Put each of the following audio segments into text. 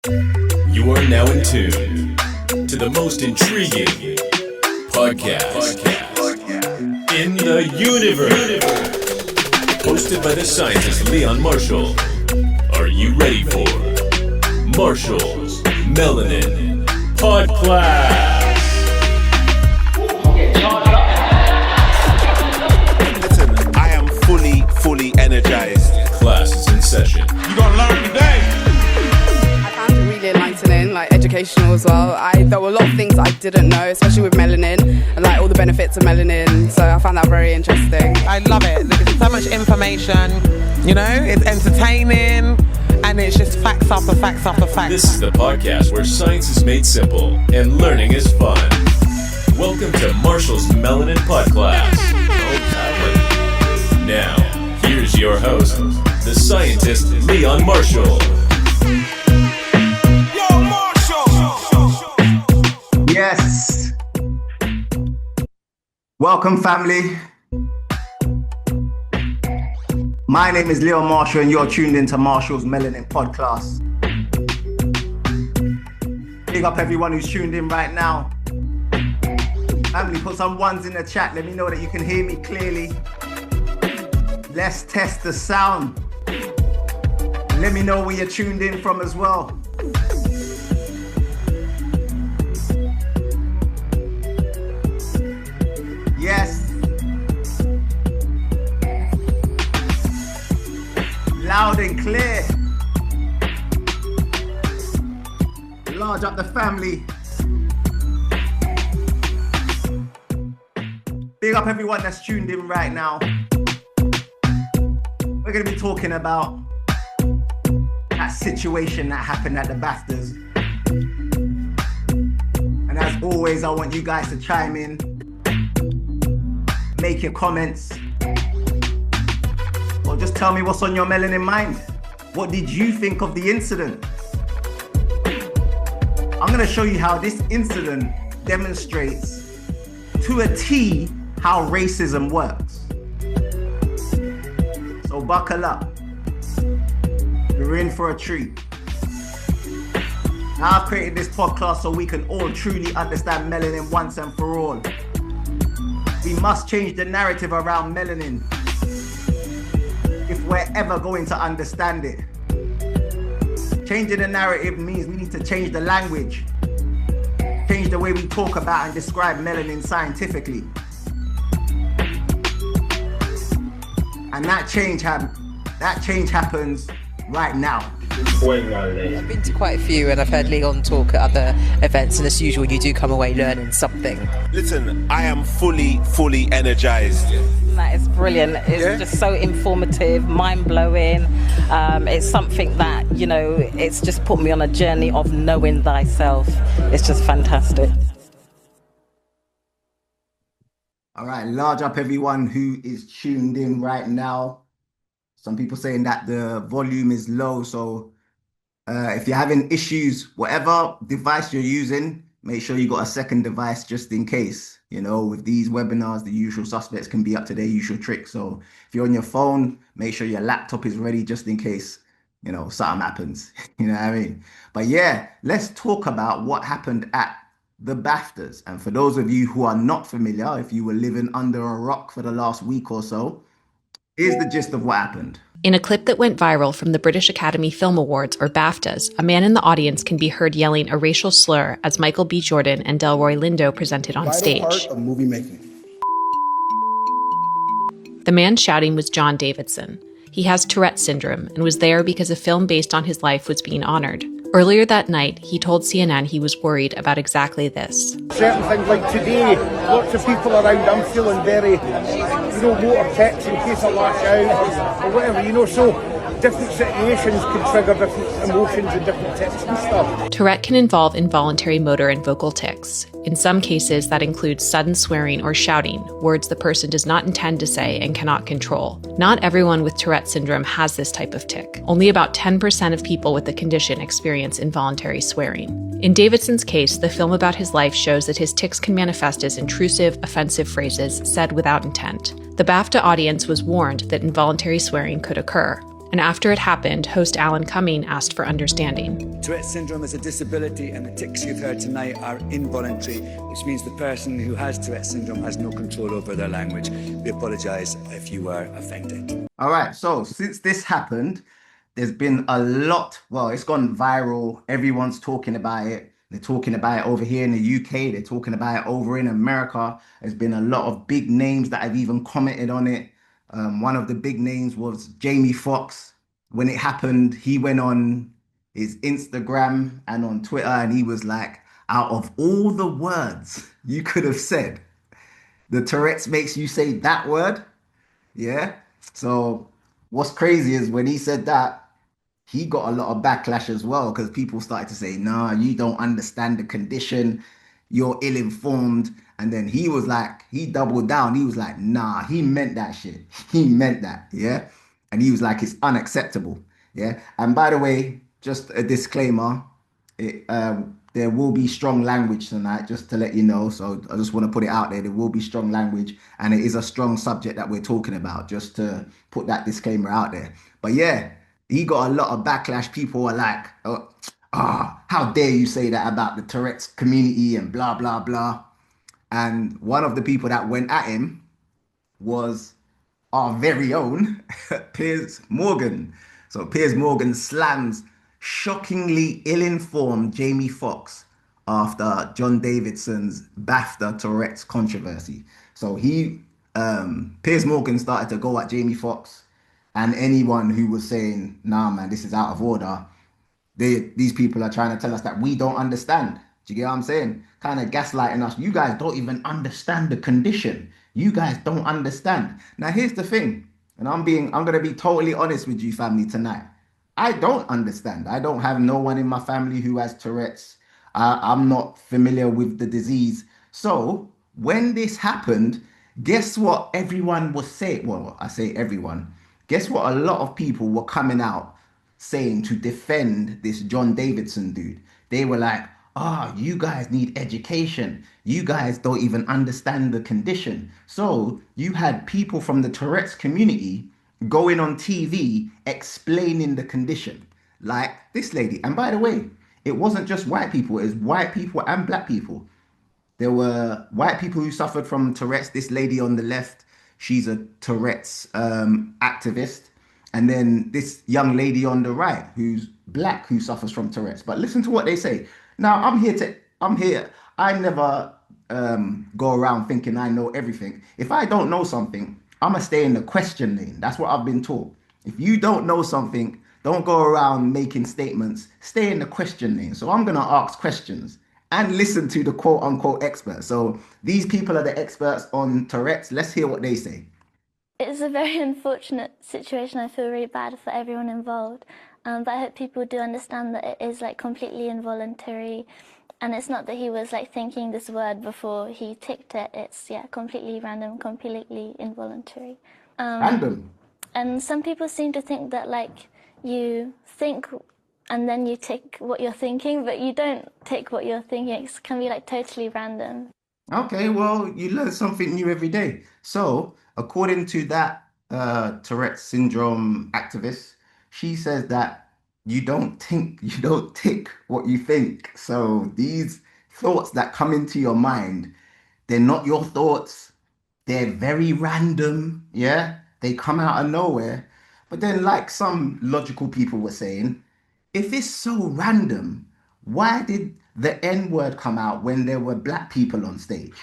You are now in tune to the most intriguing podcast in the universe. Hosted by the scientist Leon Marshall. Are you ready for Marshall's Melanin PODCLASS? Listen, I am fully energized. Class is in session. You gonna learn today. I found it really enlightening, like educational as well. There were a lot of things I didn't know, especially with melanin and like all the benefits of melanin. So I found that very interesting. I love it because there's so much information, you know, it's entertaining and it's just facts after facts after facts. This is the podcast where science is made simple and learning is fun. Welcome to Marshall's Melanin PODCLASS. Now, here's your host, the scientist Leon Marshall. Yo, Marshall! Yes. Welcome, family. My name is Leon Marshall, and you're tuned into Marshall's Melanin PODCLASS. Big up everyone who's tuned in right now. Family, put some ones in the chat. Let me know that you can hear me clearly. Let's test the sound. Let me know where you're tuned in from as well. Yes. Loud and clear. Large up the family. Big up everyone that's tuned in right now. We're going to be talking about that situation that happened at the BAFTAs. And as always, I want you guys to chime in, make your comments, or just tell me what's on your melanin mind. What did you think of the incident? I'm going to show you how this incident demonstrates to a T how racism works. So buckle up. You're in for a treat. Now I've created this podcast so we can all truly understand melanin once and for all. We must change the narrative around melanin if we're ever going to understand it. Changing the narrative means we need to change the language, change the way we talk about and describe melanin scientifically. And that change happens right now. I've been to quite a few and I've heard Leon talk at other events, and as usual you do come away learning something. Listen, I am fully energized. That is brilliant. It's just so informative, mind-blowing. It's something that, you know, it's just put me on a journey of knowing thyself. It's just fantastic. All right, large up everyone who is tuned in right now. Some people saying that the volume is low, so if you're having issues, whatever device you're using, make sure you got a second device just in case. You know, with these webinars, the usual suspects can be up to their usual tricks. So if you're on your phone, make sure your laptop is ready just in case, you know, something happens. You know what I mean? But yeah, let's talk about what happened at the BAFTAs. And for those of you who are not familiar, if you were living under a rock for the last week or so, here's the gist of what happened. In a clip that went viral from the British Academy Film Awards, or BAFTAs, a man in the audience can be heard yelling a racial slur as Michael B. Jordan and Delroy Lindo presented on stage. Part of movie making. The man shouting was John Davidson. He has Tourette syndrome and was there because a film based on his life was being honored. Earlier that night, he told CNN he was worried about exactly this. Certain things like today, lots of people around, I'm feeling very, motor text in case I lash out or whatever, so different situations can trigger different emotions and different tics and stuff. Tourette can involve involuntary motor and vocal tics. In some cases, that includes sudden swearing or shouting, words the person does not intend to say and cannot control. Not everyone with Tourette syndrome has this type of tic. Only about 10% of people with the condition experience involuntary swearing. In Davidson's case, the film about his life shows that his tics can manifest as intrusive, offensive phrases said without intent. The BAFTA audience was warned that involuntary swearing could occur. And after it happened, host Alan Cumming asked for understanding. Tourette syndrome is a disability, and the tics you've heard tonight are involuntary, which means the person who has Tourette syndrome has no control over their language. We apologise if you were offended. All right, so since this happened, there's been a lot, well, it's gone viral. Everyone's talking about it. They're talking about it over here in the UK. They're talking about it over in America. There's been a lot of big names that have even commented on it. One of the big names was Jamie Foxx. When it happened, he went on his Instagram and on Twitter, and he was like, out of all the words you could have said, the Tourette's makes you say that word. Yeah. So what's crazy is when he said that, he got a lot of backlash as well, because people started to say, nah, you don't understand the condition. You're ill-informed. And then he was like, he doubled down. He was like, nah, he meant that shit. He meant that. Yeah. And he was like, it's unacceptable. Yeah. And by the way, just a disclaimer, there will be strong language tonight, just to let you know. So I just want to put it out there. There will be strong language, and it is a strong subject that we're talking about, just to put that disclaimer out there. But yeah, he got a lot of backlash. People were like, how dare you say that about the Tourette's community and blah, blah, blah. And one of the people that went at him was our very own Piers Morgan. So Piers Morgan slams shockingly ill-informed Jamie Foxx after John Davidson's BAFTA Tourette's controversy. So Piers Morgan started to go at Jamie Foxx and anyone who was saying, nah, man, this is out of order. These people are trying to tell us that we don't understand. Do you get what I'm saying? Kind of gaslighting us. You guys don't even understand the condition. You guys don't understand. Now, here's the thing, and I'm going to be totally honest with you, family, tonight. I don't understand. I don't have no one in my family who has Tourette's. I'm not familiar with the disease. So when this happened, guess what everyone was saying? Well, I say everyone. Guess what a lot of people were coming out saying to defend this John Davidson dude? They were like, you guys need education. You guys don't even understand the condition. So you had people from the Tourette's community going on TV explaining the condition, like this lady. And by the way, it wasn't just white people, it was white people and black people. There were white people who suffered from Tourette's. This lady on the left, she's a Tourette's activist. And then this young lady on the right, who's black, who suffers from Tourette's. But listen to what they say. Now, I'm here. I never go around thinking I know everything. If I don't know something, I'm going to stay in the question lane. That's what I've been taught. If you don't know something, don't go around making statements. Stay in the question lane. So I'm going to ask questions and listen to the quote unquote experts. So these people are the experts on Tourette's. Let's hear what they say. It's a very unfortunate situation. I feel really bad for everyone involved. But I hope people do understand that it is like completely involuntary. And it's not that he was like thinking this word before he ticked it. It's completely random, completely involuntary. Random. And some people seem to think that like you think and then you tick what you're thinking, but you don't tick what you're thinking. It can be like totally random. Okay, well, you learn something new every day. So according to that Tourette syndrome activist, she says that you don't tick what you think. So these thoughts that come into your mind, they're not your thoughts. They're very random. Yeah, they come out of nowhere. But then, like some logical people were saying, if it's so random, why did the N-word come out when there were black people on stage?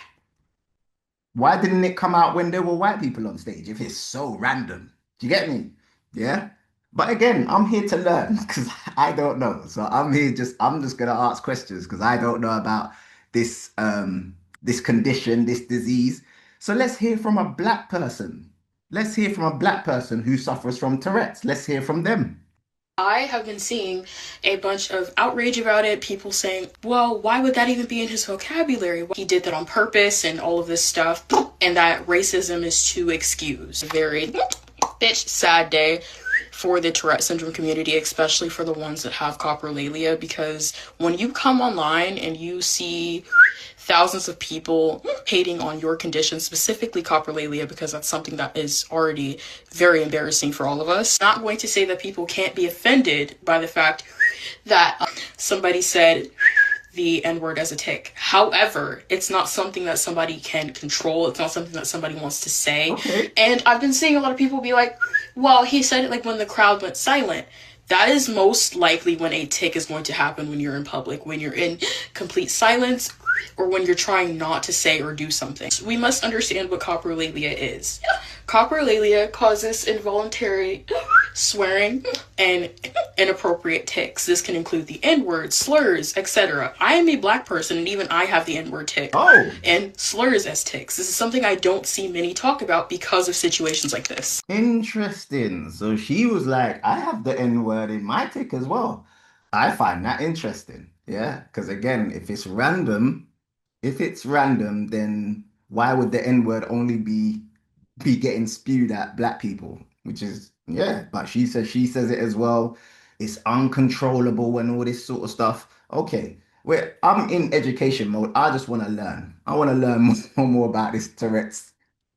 Why didn't it come out when there were white people on stage if it's so random? Do you get me? Yeah. But again, I'm here to learn because I don't know. So I'm just going to ask questions because I don't know about this this condition, this disease. So let's hear from a black person. Let's hear from a black person who suffers from Tourette's. Let's hear from them. I have been seeing a bunch of outrage about it, people saying, well, why would that even be in his vocabulary? He did that on purpose and all of this stuff, and that racism is to excuse. A very bitch sad day for the Tourette syndrome community, especially for the ones that have coprolalia, because when you come online and you see thousands of people hating on your condition, specifically coprolalia, because that's something that is already very embarrassing for all of us. I'm not going to say that people can't be offended by the fact that somebody said the N-word as a tick. However, it's not something that somebody can control. It's not something that somebody wants to say. Okay. And I've been seeing a lot of people be like, well, he said it like when the crowd went silent. That is most likely when a tick is going to happen, when you're in public, when you're in complete silence, or when you're trying not to say or do something. So we must understand what coprolalia is. Coprolalia causes involuntary swearing and inappropriate tics. This can include the N-word, slurs, etc. I am a black person, and even I have the N-word tick. Oh. And slurs as tics. This is something I don't see many talk about because of situations like this. Interesting. So she was like, I have the N-word in my tick as well. I find that interesting. Yeah. Because again, if it's random, then why would the N-word only be getting spewed at black people? Which is, yeah, but she says it as well. It's uncontrollable and all this sort of stuff. Okay. I'm in education mode. I just want to learn. I want to learn more about this Tourette's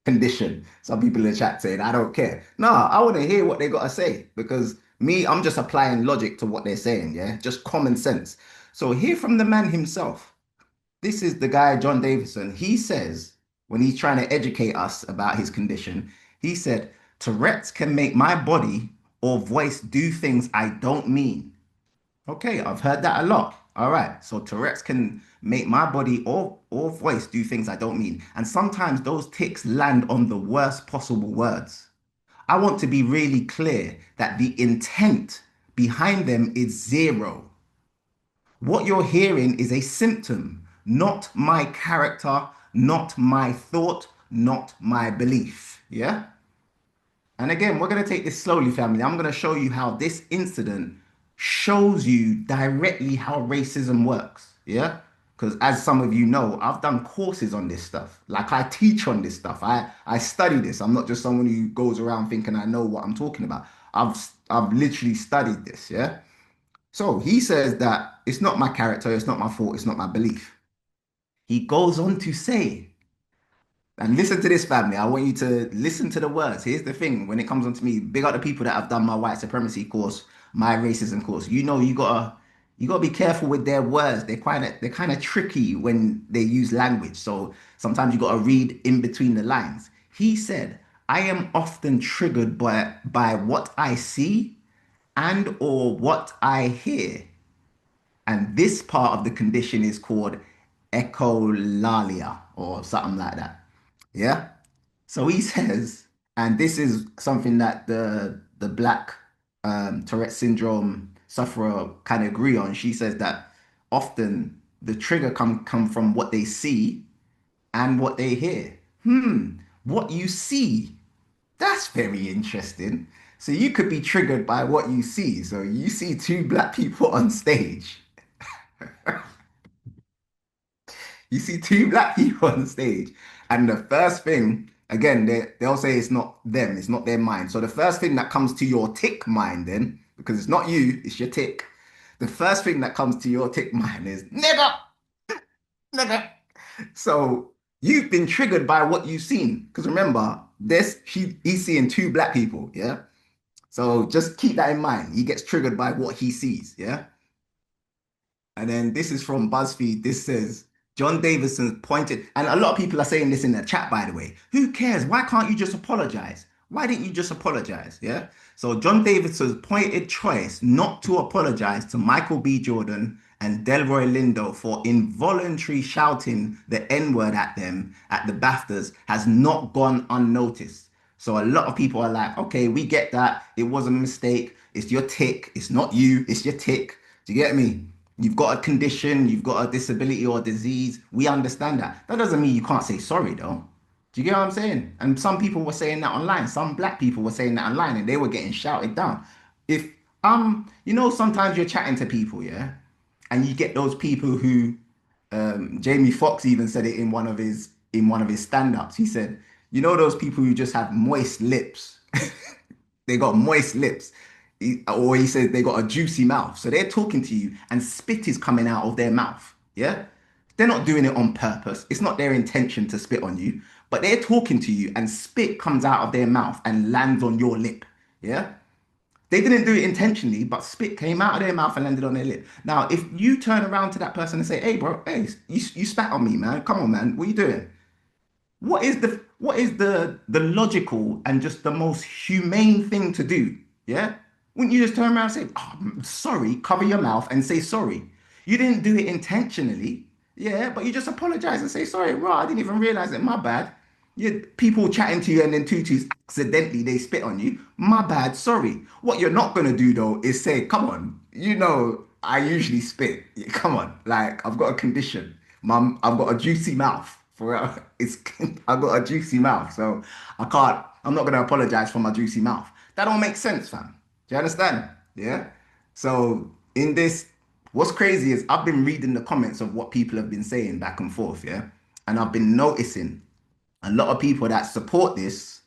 condition. Some people in the chat saying, I don't care. No, I want to hear what they got to say, because me, I'm just applying logic to what they're saying. Yeah. Just common sense. So hear from the man himself. This is the guy, John Davison. He says, when he's trying to educate us about his condition, he said, Tourette's can make my body or voice do things I don't mean. Okay, I've heard that a lot. All right, so Tourette's can make my body or voice do things I don't mean. And sometimes those tics land on the worst possible words. I want to be really clear that the intent behind them is zero. What you're hearing is a symptom, not my character, not my thought, not my belief. Yeah? And again, we're going to take this slowly, family. I'm going to show you how this incident shows you directly how racism works. Yeah? Because as some of you know, I've done courses on this stuff. Like, I teach on this stuff. I study this. I'm not just someone who goes around thinking I know what I'm talking about. I've literally studied this. Yeah? So he says that it's not my character, it's not my fault, it's not my belief. He goes on to say, and listen to this, family. I want you to listen to the words. Here's the thing: when it comes on to me, big up the people that have done my white supremacy course, my racism course. You know, you gotta be careful with their words. They're kind of tricky when they use language. So sometimes you gotta read in between the lines. He said, "I am often triggered by what I see and or what I hear." And this part of the condition is called echolalia or something like that. Yeah. So he says, and this is something that the black Tourette syndrome sufferer kind of agree on. She says that often the trigger come from what they see and what they hear. What you see, that's very interesting. So you could be triggered by what you see. So you see two black people on stage. You see two black people on stage, and the first thing, again, they'll say it's not them, it's not their mind. So the first thing that comes to your tick mind, then, because it's not you, it's your tick. The first thing that comes to your tick mind is nigger, nigger. So you've been triggered by what you've seen, because remember, he's seeing two black people, yeah. So just keep that in mind. He gets triggered by what he sees, yeah. And then this is from BuzzFeed. This says, John Davison pointed, and a lot of people are saying this in the chat, by the way. Who cares? Why can't you just apologize? Why didn't you just apologize? Yeah. So John Davison's pointed choice not to apologize to Michael B. Jordan and Delroy Lindo for involuntary shouting the N-word at them at the BAFTAs has not gone unnoticed. So a lot of people are like, okay, we get that. It was a mistake. It's your tick. It's not you. It's your tick. Do you get me? You've got a condition, you've got a disability or disease. We understand that. That doesn't mean you can't say sorry, though. Do you get what I'm saying? And some people were saying that online. Some black people were saying that online, and they were getting shouted down. If sometimes you're chatting to people, yeah, and you get those people who, Jamie Foxx even said it in one of his stand-ups. He said, those people who just have moist lips. They got moist lips. or he says they got a juicy mouth. So they're talking to you and spit is coming out of their mouth. Yeah. They're not doing it on purpose. It's not their intention to spit on you, but they're talking to you and spit comes out of their mouth and lands on your lip. Yeah. They didn't do it intentionally, but spit came out of their mouth and landed on their lip. Now, if you turn around to that person and say, hey, bro, hey, you spat on me, man. Come on, man. What are you doing? What is the logical and just the most humane thing to do? Yeah? Wouldn't you just turn around and say, oh, I'm sorry, cover your mouth and say sorry? You didn't do it intentionally, yeah, but you just apologize and say sorry. Right, I didn't even realize it. My bad. You people chatting to you and then tutus accidentally they spit on you. My bad, sorry. What you're not gonna do though is say, come on, I usually spit. Come on, like I've got a condition. Mum, I've got a juicy mouth. For real. It's I've got a juicy mouth. So I'm not gonna apologize for my juicy mouth. That don't make sense, fam. Do you understand? Yeah. So in this, what's crazy is I've been reading the comments of what people have been saying back and forth, yeah? And I've been noticing a lot of people that support this,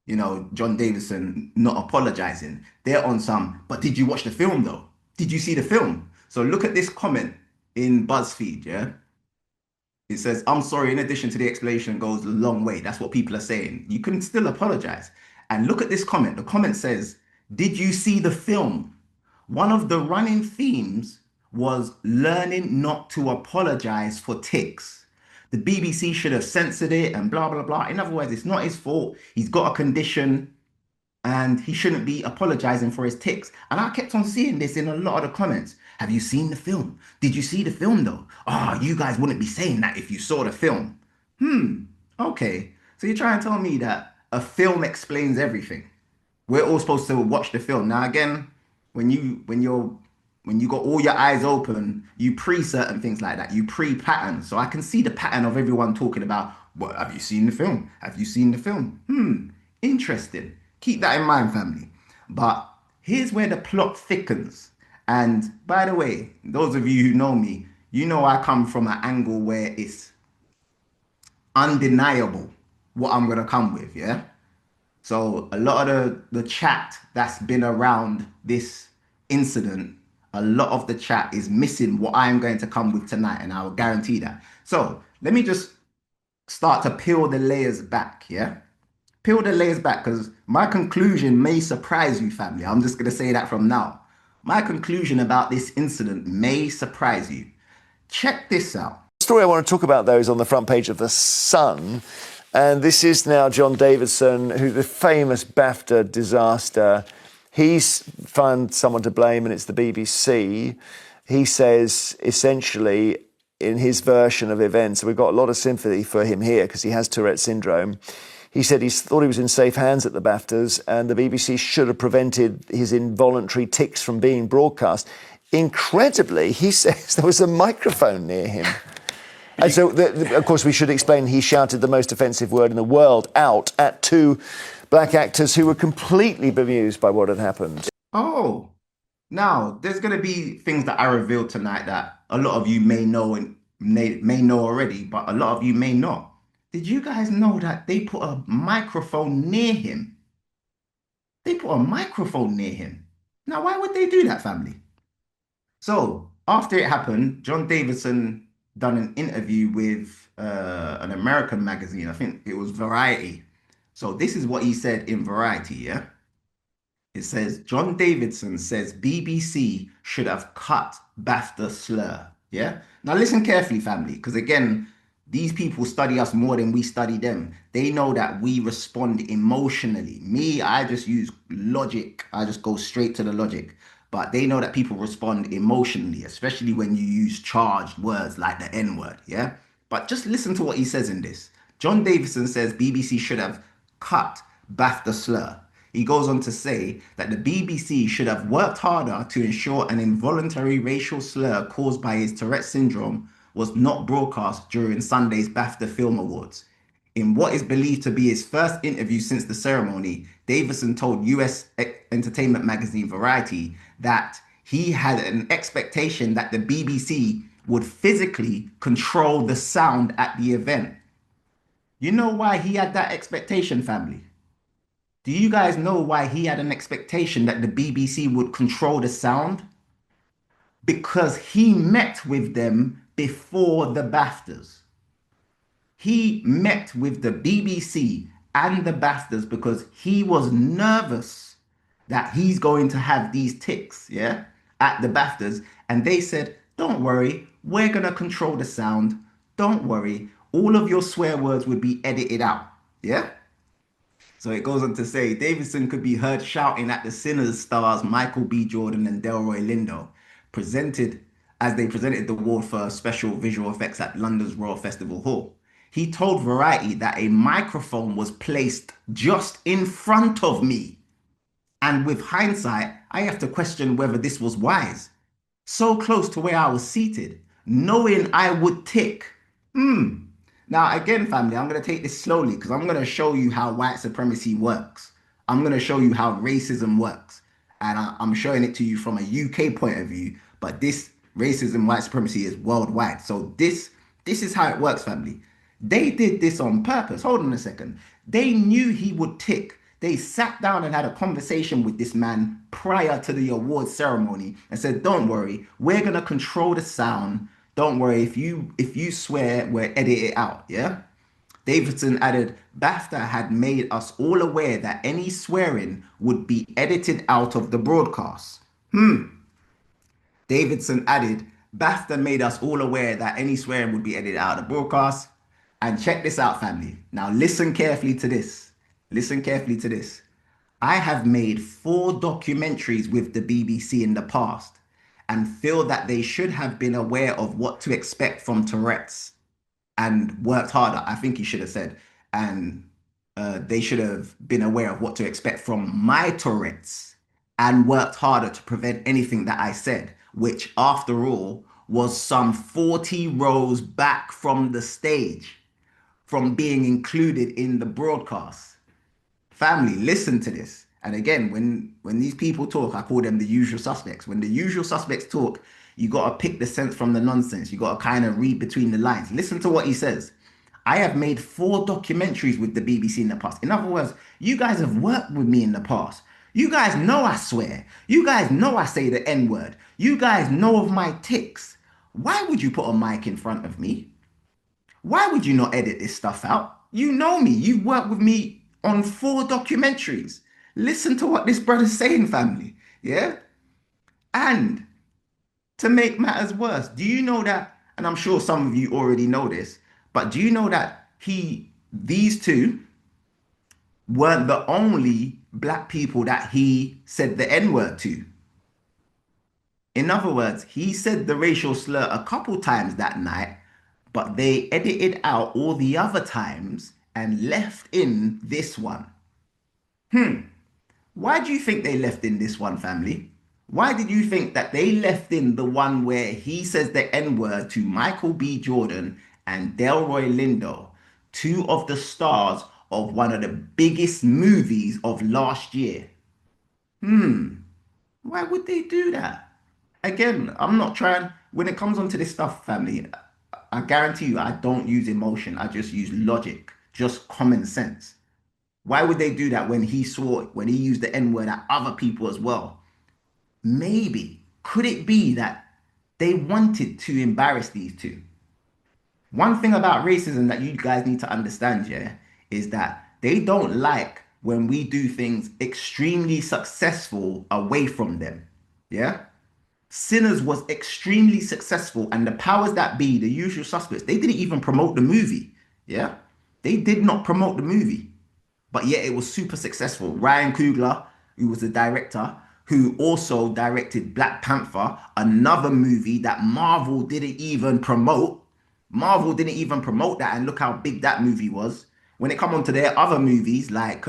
John Davidson not apologizing, they're on some, but did you watch the film though? Did you see the film? So look at this comment in BuzzFeed, yeah? It says, I'm sorry, in addition to the explanation goes a long way. That's what people are saying. You can still apologize. And look at this comment. The comment says, did you see the film? One of the running themes was learning not to apologize for tics. The BBC should have censored it and blah, blah, blah. In other words, it's not his fault. He's got a condition and he shouldn't be apologizing for his tics. And I kept on seeing this in a lot of the comments. Have you seen the film? Did you see the film though? Oh, you guys wouldn't be saying that if you saw the film. Okay. So you're trying to tell me that a film explains everything. We're all supposed to watch the film. Now again, when you got all your eyes open, you pre certain things like that. You pre pattern. So I can see the pattern of everyone talking about, well, have you seen the film? Have you seen the film? Interesting. Keep that in mind, family. But here's where the plot thickens. And by the way, those of you who know me, you know I come from an angle where it's undeniable what I'm going to come with, yeah? So a lot of the chat that's been around this incident, a lot of the chat is missing what I'm going to come with tonight, and I will guarantee that. So let me just start to peel the layers back, yeah? Peel the layers back, because my conclusion may surprise you, family. I'm just going to say that from now. My conclusion about this incident may surprise you. Check this out. The story I want to talk about, though, is on the front page of The Sun. And this is now John Davidson, who the famous BAFTA disaster. He's found someone to blame, and it's the BBC. He says, essentially, in his version of events, we've got a lot of sympathy for him here because he has Tourette syndrome. He said he thought he was in safe hands at the BAFTAs and the BBC should have prevented his involuntary tics from being broadcast. Incredibly, he says there was a microphone near him. And so, of course, we should explain he shouted the most offensive word in the world out at two black actors who were completely bemused by what had happened. Oh, now there's going to be things that I revealed tonight that a lot of you may know and may know already, but a lot of you may not. Did you guys know that they put a microphone near him? They put a microphone near him. Now, why would they do that, family? So, after it happened, John Davidson done an interview with an American magazine. I think it was Variety. So, this is what he said in Variety, yeah? It says, John Davidson says BBC should have cut BAFTA slur, yeah? Now, listen carefully, family, because again, these people study us more than we study them. They know that we respond emotionally. Me, I just use logic. I just go straight to the logic. But they know that people respond emotionally, especially when you use charged words like the N-word, yeah? But just listen to what he says in this. John Davidson says BBC should have cut BAFTA slur. He goes on to say that the BBC should have worked harder to ensure an involuntary racial slur caused by his Tourette syndrome was not broadcast during Sunday's BAFTA Film Awards. In what is believed to be his first interview since the ceremony, Davidson told US entertainment magazine Variety that he had an expectation that the BBC would physically control the sound at the event. You know why he had that expectation, family? Do you guys know why he had an expectation that the BBC would control the sound? Because he met with them before the BAFTAs. He met with the BBC and the BAFTAs because he was nervous that he's going to have these ticks, yeah, at the BAFTAs. And they said, don't worry, we're going to control the sound. Don't worry, all of your swear words would be edited out, yeah? So it goes on to say Davidson could be heard shouting at the Sinners stars Michael B. Jordan and Delroy Lindo, presented as they presented the award for special visual effects at London's Royal Festival Hall. He told Variety that a microphone was placed just in front of me. And with hindsight, I have to question whether this was wise. So close to where I was seated, knowing I would tick. Now, again, family, I'm going to take this slowly because I'm going to show you how white supremacy works. I'm going to show you how racism works. And I'm showing it to you from a UK point of view, but this racism, white supremacy is worldwide. So this is how it works, family. They did this on purpose. Hold on a second. They knew he would tick. They sat down and had a conversation with this man prior to the award ceremony and said, don't worry, we're going to control the sound. Don't worry, if you swear, we'll edit it out, yeah? Davidson added, BAFTA had made us all aware that any swearing would be edited out of the broadcast. Davidson added, BAFTA made us all aware that any swearing would be edited out of the broadcast. And check this out, family. Now listen carefully to this. Listen carefully to this. I have made 4 documentaries with the BBC in the past and feel that they should have been aware of what to expect from Tourette's and worked harder. I think he should have said, and they should have been aware of what to expect from my Tourette's and worked harder to prevent anything that I said, which after all was some 40 rows back from the stage from being included in the broadcast. Family, listen to this. And again, when these people talk, I call them the usual suspects. When the usual suspects talk, you got to pick the sense from the nonsense. You got to kind of read between the lines. Listen to what he says. I have made 4 documentaries with the BBC in the past. In other words, you guys have worked with me in the past. You guys know I swear. You guys know I say the N-word. You guys know of my tics. Why would you put a mic in front of me? Why would you not edit this stuff out? You know me. You've worked with me on 4 documentaries. Listen to what this brother's saying, family. Yeah? And to make matters worse, do you know that, and I'm sure some of you already know this, but do you know that these two weren't the only black people that he said the N-word to? In other words, he said the racial slur a couple times that night, but they edited out all the other times and left in this one. Why do you think they left in this one, family? Why did you think that they left in the one where he says the N-word to Michael B. Jordan and Delroy Lindo, 2 of the stars of one of the biggest movies of last year? Why would they do that? Again, I'm not trying, when it comes onto this stuff, family, I guarantee you I don't use emotion. I just use logic, just common sense. Why would they do that when he used the N-word at other people as well? Maybe, could it be that they wanted to embarrass these two? One thing about racism that you guys need to understand, yeah, is that they don't like when we do things extremely successful away from them, yeah? Sinners was extremely successful, and the powers that be, the usual suspects, they didn't even promote the movie, yeah? They did not promote the movie. But yet it was super successful. Ryan Coogler, who was the director, who also directed Black Panther, another movie that Marvel didn't even promote. Marvel didn't even promote that, and look how big that movie was. When it come on to their other movies like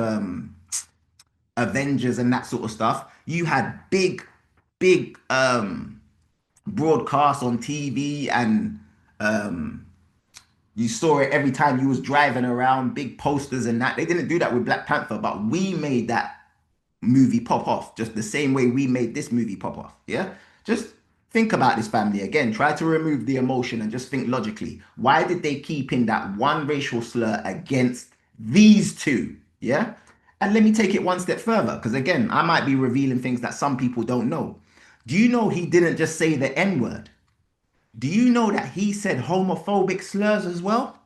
Avengers and that sort of stuff, you had big broadcasts on TV, and you saw it every time you was driving around, big posters and that. They didn't do that with Black Panther, but we made that movie pop off just the same way we made this movie pop off, yeah? Just think about this, family. Again, try to remove the emotion and just think logically. Why did they keep in that one racial slur against these two, yeah? And let me take it one step further, because again, I might be revealing things that some people don't know. Do you know he didn't just say the N word? Do you know that he said homophobic slurs as well?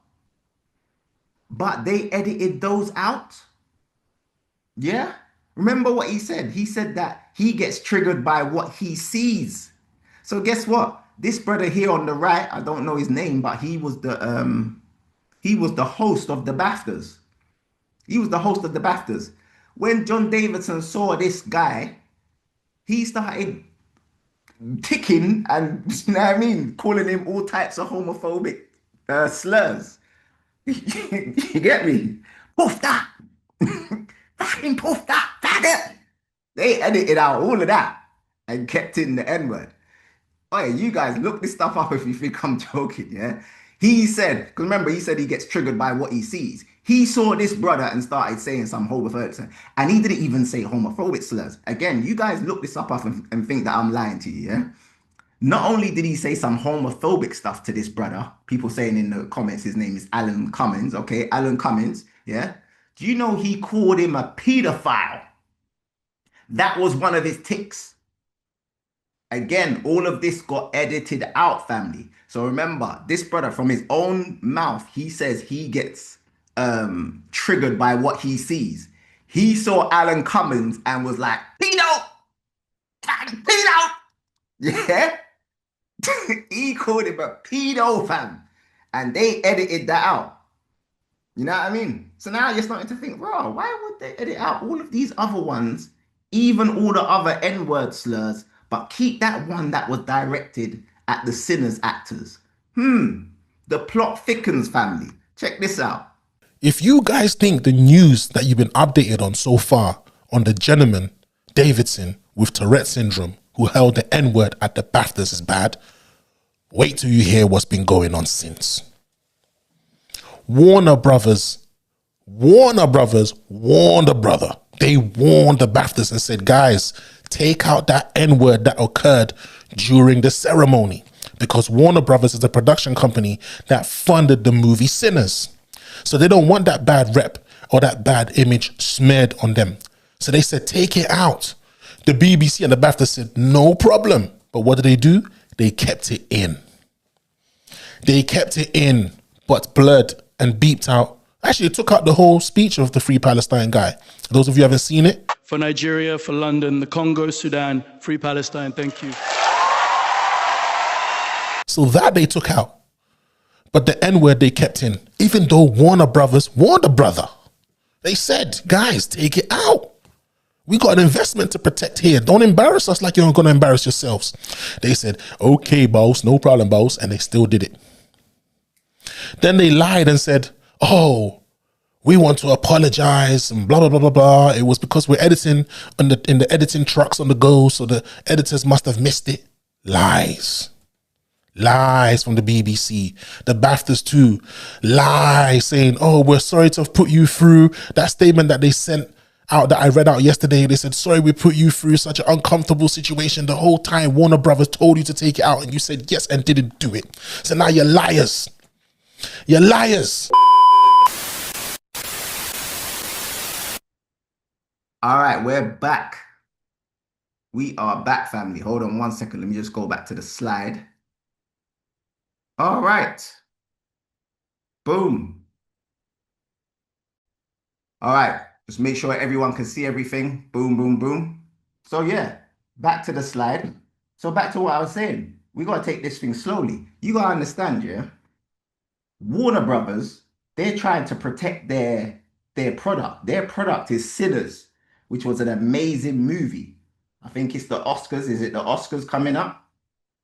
But they edited those out? Yeah? Remember what he said? He said that he gets triggered by what he sees. So guess what? This brother here on the right, I don't know his name, but he was the host of the BAFTAs. He was the host of the BAFTAs. When John Davidson saw this guy, he started ticking and, you know what I mean, calling him all types of homophobic slurs. You get me? Poof that! Fucking poof that! Faggot! They edited out all of that and kept in the N-word. Oh yeah, you guys look this stuff up if you think I'm joking, yeah? He said, because remember, he said he gets triggered by what he sees. He saw this brother and started saying some homophobic slurs. And he didn't even say homophobic slurs. Again, you guys look this up and think that I'm lying to you, yeah? Not only did he say some homophobic stuff to this brother, people saying in the comments his name is Alan Cummins, okay? Alan Cummins, yeah? Do you know he called him a pedophile? That was one of his tics. Again, all of this got edited out, family. So remember, this brother from his own mouth, he says he gets triggered by what he sees. He saw Alan Cummins and was like, pedo! Pedo! Yeah? He called him a pedo, fam. And they edited that out. You know what I mean? So now you're starting to think, bro, why would they edit out all of these other ones, even all the other N-word slurs, but keep that one that was directed at the sinners actors? The plot thickens, family. Check this out. If you guys think the news that you've been updated on so far on the gentleman, Davidson, with Tourette syndrome, who held the N-word at the BAFTAs is bad, wait till you hear what's been going on since. Warner Brothers warned the brother. They warned the BAFTAs and said, guys, take out that N-word that occurred during the ceremony, because Warner Brothers is a production company that funded the movie Sinners. So they don't want that bad rep or that bad image smeared on them. So they said, take it out. The BBC and the BAFTA said, no problem. But what did they do? They kept it in. They kept it in, but blurred and beeped out. Actually, it took out the whole speech of the Free Palestine guy. Those of you who haven't seen it. For Nigeria, for London, the Congo, Sudan, Free Palestine, thank you. So that they took out. But the N-word they kept in, even though Warner Brothers warned the brother. They said, guys, take it out. We got an investment to protect here. Don't embarrass us like you're going to embarrass yourselves. They said, okay, boss, no problem, boss. And they still did it. Then they lied and said, oh, we want to apologize and blah, blah, blah, blah, blah. It was because we're editing in the editing trucks on the go, so the editors must have missed it. Lies. Lies from the BBC. The BAFTAs too. Lies saying, oh, we're sorry to have put you through. That statement that they sent out that I read out yesterday, they said, sorry, we put you through such an uncomfortable situation. The whole time Warner Brothers told you to take it out and you said yes and didn't do it. So now you're liars. You're liars. All right, we're back. We are back, family. Hold on one second. Let me just go back to the slide. All right. Boom. All right. Just make sure everyone can see everything. Boom, boom, boom. So yeah, back to the slide. So back to what I was saying. We got to take this thing slowly. You got to understand, yeah? Warner Brothers, they're trying to protect their product. Their product is Sinners, which was an amazing movie. I think it's the Oscars. Is it the Oscars coming up?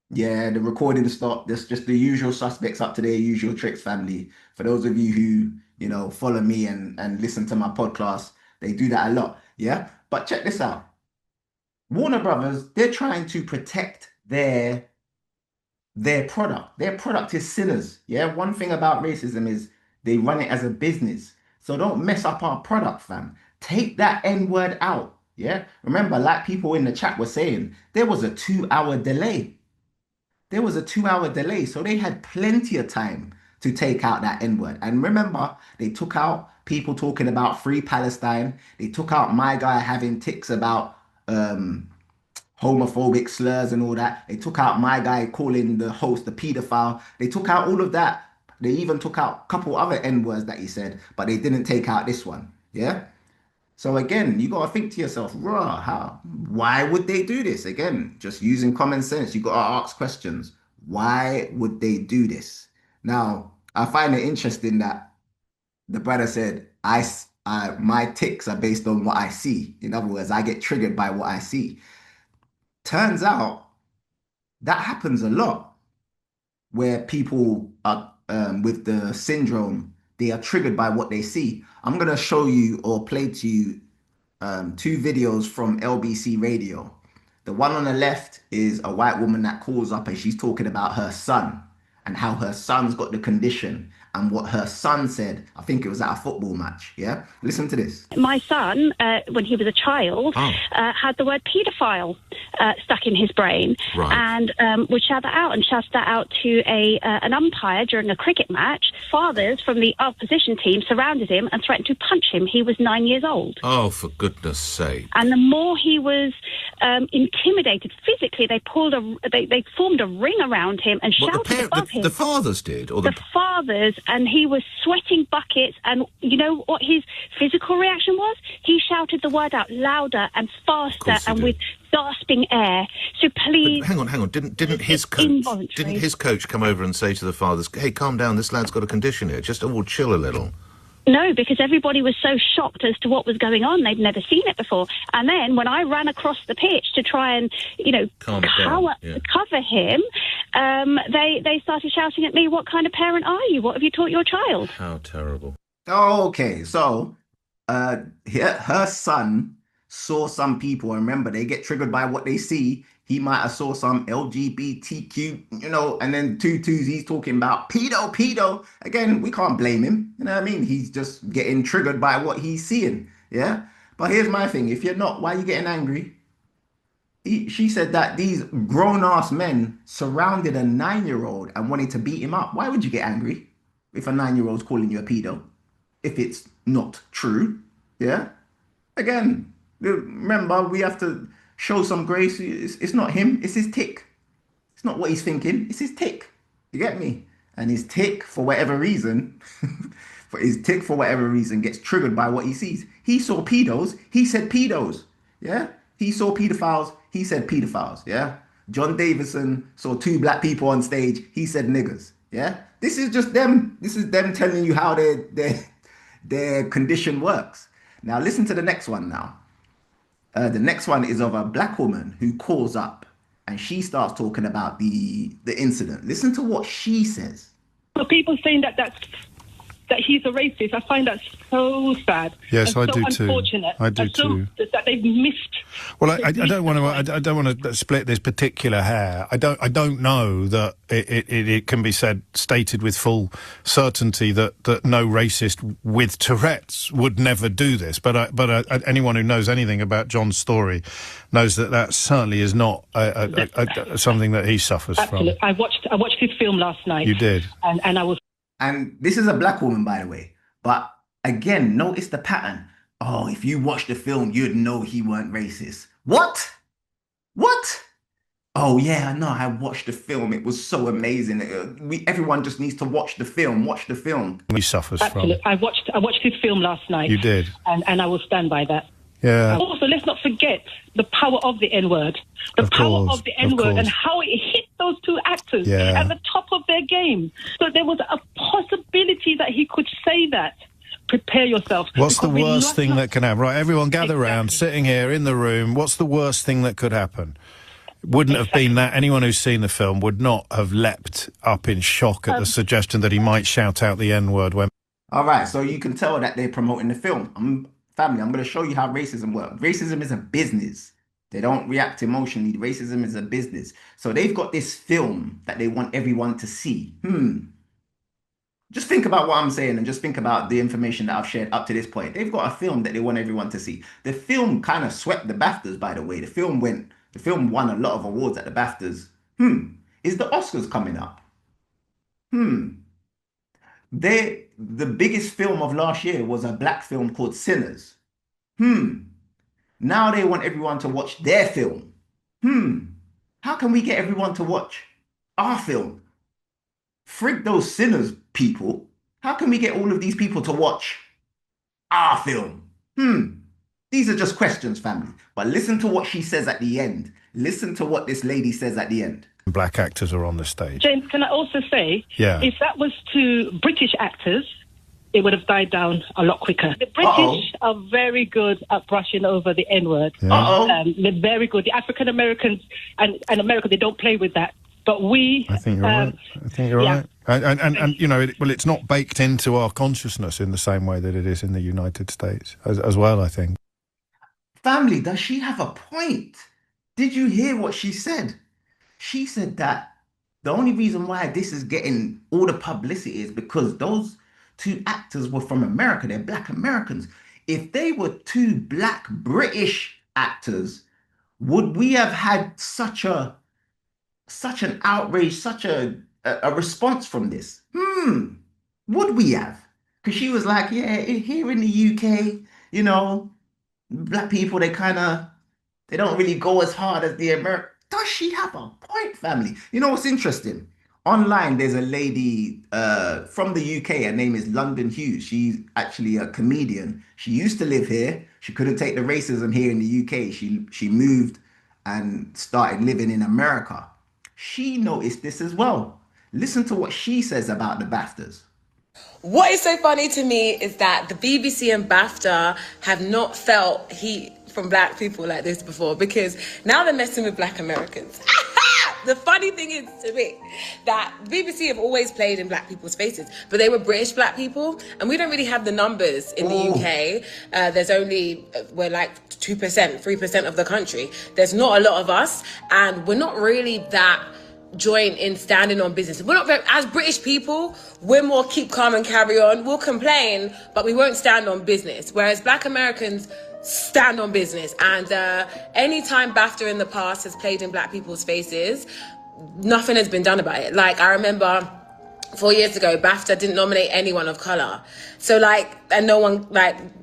Yeah, the recording stopped. There's just the usual suspects up to their usual tricks, family. For those of you who, you know, follow me and listen to my podcast, they do that a lot. Yeah, but check this out. Warner Brothers, they're trying to protect their product. Their product is Sinners. Yeah, one thing about racism is they run it as a business. So don't mess up our product, fam. Take that N-word out. Yeah, remember, like people in the chat were saying, there was a 2-hour delay. There was a 2-hour delay, so they had plenty of time to take out that N-word. And remember, they took out people talking about free Palestine. They took out my guy having ticks about homophobic slurs and all that. They took out my guy calling the host a pedophile. They took out all of that. They even took out a couple other N words that he said, but they didn't take out this one. Yeah. So again, you gotta think to yourself, raw, how? Why would they do this? Again, just using common sense. You gotta ask questions. Why would they do this? Now, I find it interesting that the brother said, my ticks are based on what I see. In other words, I get triggered by what I see. Turns out that happens a lot where people are with the syndrome, they are triggered by what they see. I'm going to show you or play to you two videos from LBC Radio. The one on the left is a white woman that calls up and she's talking about her son and how her son's got the condition and what her son said. I think it was at a football match. Yeah, listen to this. My son, when he was a child, had the word paedophile stuck in his brain, and would shout that out and shout that out to an umpire during a cricket match. Fathers from the opposition team surrounded him and threatened to punch him. He was 9 years old. Oh, for goodness sake! And the more he was intimidated physically, they formed a ring around him and shouted above him. The fathers did, or the fathers, and he was sweating buckets. And you know what his physical reaction was? He shouted the word out louder and faster and with gasping air. So please, but hang on. Didn't his coach come over and say to the fathers, "Hey, calm down. This lad's got a condition here. Just chill a little." No, because everybody was so shocked as to what was going on. They'd never seen it before. And then when I ran across the pitch to try and, cover him, they started shouting at me, "What kind of parent are you? What have you taught your child?" How terrible. Okay, so her son saw some people, and remember, they get triggered by what they see. He might have saw some LGBTQ, and then twos, he's talking about pedo. Again, we can't blame him. You know what I mean? He's just getting triggered by what he's seeing. Yeah. But here's my thing. If you're not, why are you getting angry? She said that these grown-ass men surrounded a 9-year-old and wanted to beat him up. Why would you get angry if a 9-year-old's calling you a pedo? If it's not true. Yeah. Again, remember, we have to show some grace. It's not him, it's his tick. It's not what he's thinking, it's his tick. You get me? And his tick, for whatever reason, gets triggered by what he sees. He saw pedos, he said pedos. Yeah? He saw pedophiles, he said pedophiles. Yeah? John Davison saw 2 black people on stage, he said niggers. Yeah? This is just them. This is them telling you how their condition works. Now listen to the next one now. The next one is of a black woman who calls up and she starts talking about the incident. Listen to what she says. For people saying that he's a racist, I find that so sad. Yes, I do too. Unfortunate. I do too. That they've missed. Well, I don't want to split this particular hair. I don't know that it can be stated with full certainty that no racist with Tourette's would never do this. But anyone who knows anything about John's story knows that certainly is not something that he suffers Absolutely. from. I watched his film last night. You did, and I was. And this is a black woman, by the way. But again, notice the pattern. Oh, if you watch the film, you'd know he weren't racist. What? Oh, yeah, no, I watched the film. It was so amazing. Everyone just needs to watch the film. Watch the film. He suffers Absolutely. from. I watched his film last night. You did. And I will stand by that. Yeah. Also, let's not forget the power of the N-word. The power of the N-word and how it hit those 2 actors at the top of their game. So there was a possibility that he could say that. Prepare yourself. What's the worst thing that can happen? Right, everyone gather round, sitting here in the room. What's the worst thing that could happen? Wouldn't have been that. Anyone who's seen the film would not have leapt up in shock at the suggestion that he might shout out the N-word when... All right, so you can tell that they're promoting the film. Family, I'm going to show you how racism works. Racism is a business. They don't react emotionally. Racism is a business. So they've got this film that they want everyone to see. Just think about what I'm saying and just think about the information that I've shared up to this point. They've got a film that they want everyone to see. The film kind of swept the BAFTAs, by the way. The film won a lot of awards at the BAFTAs. Is the Oscars coming up? The biggest film of last year was a black film called Sinners. Now they want everyone to watch their film. How can we get everyone to watch our film? Frig those Sinners people. How can we get all of these people to watch our film? These are just questions, family. But listen to what she says at the end. Listen to what this lady says at the end. Black actors are on the stage. James, can I also say, if that was to British actors, it would have died down a lot quicker. The British are very good at brushing over the N-word. They're very good. The African Americans and America, they don't play with that. But we... I think you're right. I think you're right. And you know, it's not baked into our consciousness in the same way that it is in the United States as well, I think. Family, does she have a point? Did you hear what she said? She said that the only reason why this is getting all the publicity is because those two actors were from America. They're black Americans. If they were two black British actors, would we have had such an outrage, such a response from this? Would we have? Because she was like, yeah, here in the UK, you know, black people, they don't really go as hard as the American. Does she have a point, family? You know what's interesting? Online, there's a lady from the UK. Her name is London Hughes. She's actually a comedian. She used to live here. She couldn't take the racism here in the UK. She moved and started living in America. She noticed this as well. Listen to what she says about the BAFTAs. What is so funny to me is that the BBC and BAFTA have not felt heat from black people like this before, because now they're messing with black Americans. The funny thing is to me that BBC have always played in black people's faces, but they were British black people, and we don't really have the numbers in the UK. There's only, we're like 2%, 3% of the country. There's not a lot of us, and we're not really that joint in standing on business. We're not very, as British people, we're more keep calm and carry on. We'll complain, but we won't stand on business. Whereas black Americans stand on business. And anytime BAFTA in the past has played in black people's faces, nothing has been done about it. Like, I remember 4 years ago, BAFTA didn't nominate anyone of color. So and no one,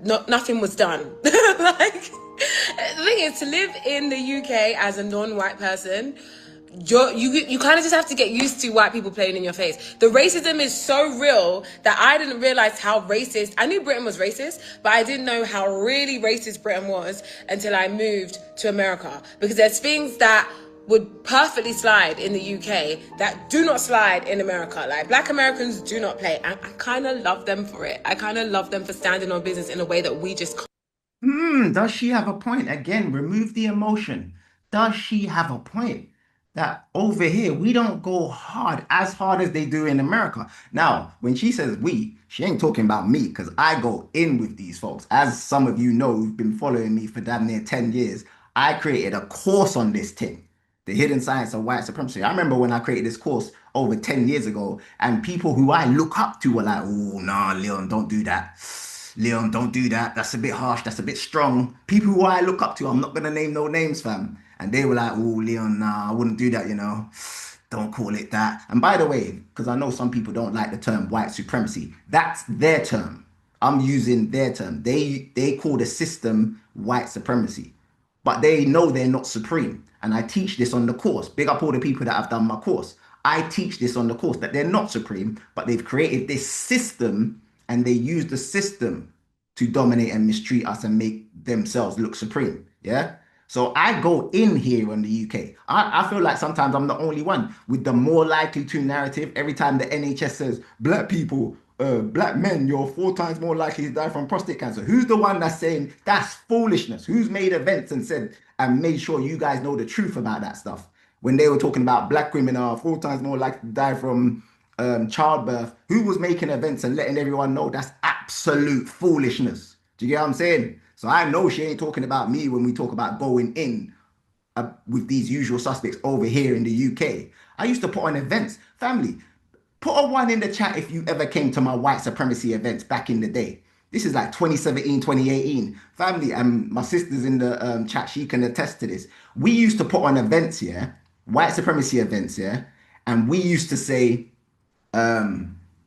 nothing was done. The thing is, to live in the UK as a non-white person, you kind of just have to get used to white people playing in your face. The racism is so real that I didn't realize how racist. I knew Britain was racist, but I didn't know how really racist Britain was until I moved to America. Because there's things that would perfectly slide in the UK that do not slide in America. Like, black Americans do not play. I kind of love them for it. I kind of love them for standing on business in a way that we just can't. Does she have a point? Again, remove the emotion. Does she have a point? That over here, we don't go as hard as they do in America. Now, when she says we, she ain't talking about me, because I go in with these folks. As some of you know who've been following me for damn near 10 years, I created a course on this thing, the hidden science of white supremacy. I remember when I created this course over 10 years ago, and people who I look up to were like, oh, nah, Leon, don't do that. Leon, don't do that. That's a bit harsh. That's a bit strong. People who I look up to, I'm not going to name no names, fam. And they were like, oh, Leon, nah, I wouldn't do that, you know. Don't call it that. And by the way, because I know some people don't like the term white supremacy, that's their term. I'm using their term. They call the system white supremacy, but they know they're not supreme. And I teach this on the course. Big up all the people that have done my course. I teach this on the course, that they're not supreme, but they've created this system, and they use the system to dominate and mistreat us and make themselves look supreme. Yeah. So I go in here in the UK. I feel like sometimes I'm the only one with the more likely to narrative. Every time the NHS says, black people, black men, you're 4 times more likely to die from prostate cancer. Who's the one that's saying that's foolishness? Who's made events and said and made sure you guys know the truth about that stuff? When they were talking about black women are 4 times more likely to die from childbirth, who was making events and letting everyone know that's absolute foolishness? Do you get what I'm saying? So I know she ain't talking about me when we talk about going in with these usual suspects over here in the UK. I used to put on events. Family, put a 1 in the chat if you ever came to my white supremacy events back in the day. This is like 2017, 2018. Family, and my sister's in the chat, she can attest to this. We used to put on events, yeah, white supremacy events, yeah, and we used to say,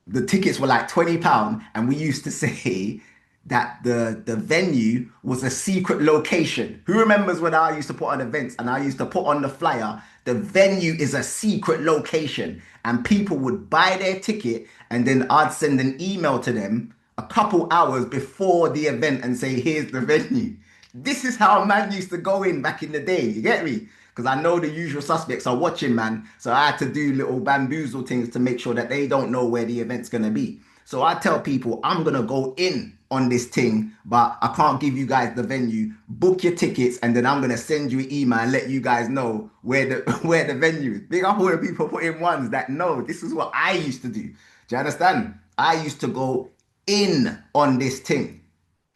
the tickets were like £20, and we used to say that the venue was a secret location. Who remembers when I used to put on events and I used to put on the flyer, the venue is a secret location, and people would buy their ticket, and then I'd send an email to them a couple hours before the event and say, here's the venue. This is how man used to go in back in the day. You get me? Because I know the usual suspects are watching, man. So I had to do little bamboozle things to make sure that they don't know where the event's going to be. So I tell people, I'm going to go in on this thing, but I can't give you guys the venue. Book your tickets, and then I'm going to send you an email and let you guys know where the where the venue is. Big up all the people putting ones that know this is what I used to do. Do you understand? I used to go in on this thing.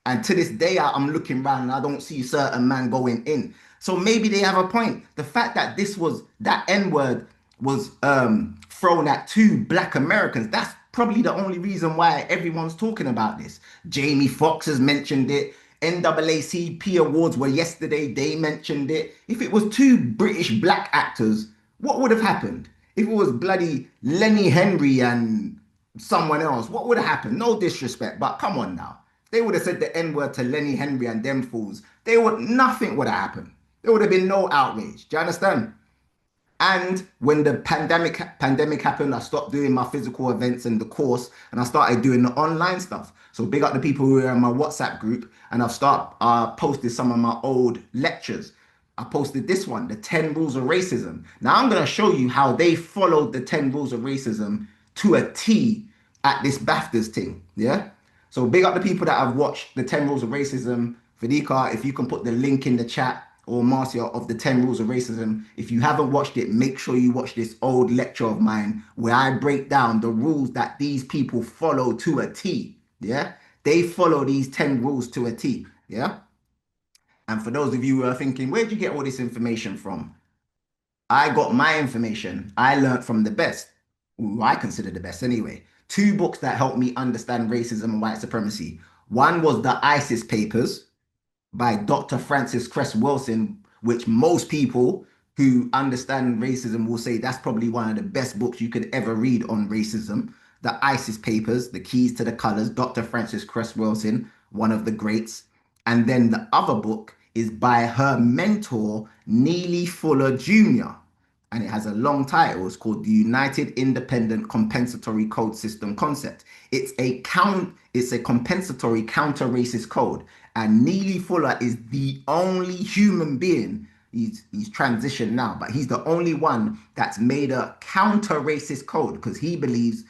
And to this day, I'm looking around and I don't see certain man going in. So maybe they have a point. The fact that that N-word was thrown at two black Americans, that's probably the only reason why everyone's talking about this. Jamie Foxx has mentioned it. NAACP awards were yesterday, they mentioned it. If it was two British black actors, what would have happened? If it was bloody Lenny Henry and someone else, what would have happened? No disrespect, but come on now. They would have said the N-word to Lenny Henry and them fools. Nothing would have happened. There would have been no outrage. Do you understand? And when the pandemic happened, I stopped doing my physical events and the course, and I started doing the online stuff. So big up the people who are in my WhatsApp group, and I've posted some of my old lectures. I posted this one, the 10 Rules of Racism. Now I'm going to show you how they followed the 10 Rules of Racism to a T at this BAFTAs thing. Yeah. So big up the people that have watched the 10 Rules of Racism. Fadika, if you can put the link in the chat, or Marcia, of the 10 Rules of Racism. If you haven't watched it, make sure you watch this old lecture of mine where I break down the rules that these people follow to a T. Yeah. They follow these 10 rules to a T. Yeah. And for those of you who are thinking, where'd you get all this information from? I got my information. I learned from the best, who I consider the best anyway. Two books that helped me understand racism and white supremacy. One was the ISIS Papers by Dr. Francis Cress Wilson, which most people who understand racism will say that's probably one of the best books you could ever read on racism. The ISIS Papers, The Keys to the Colors, Dr. Francis Cress Wilson, one of the greats. And then the other book is by her mentor, Neely Fuller Jr., and it has a long title. It's called The United Independent Compensatory Code System Concept. It's a compensatory counter-racist code. And Neely Fuller is the only human being, he's transitioned now, but he's the only one that's made a counter-racist code, because he believes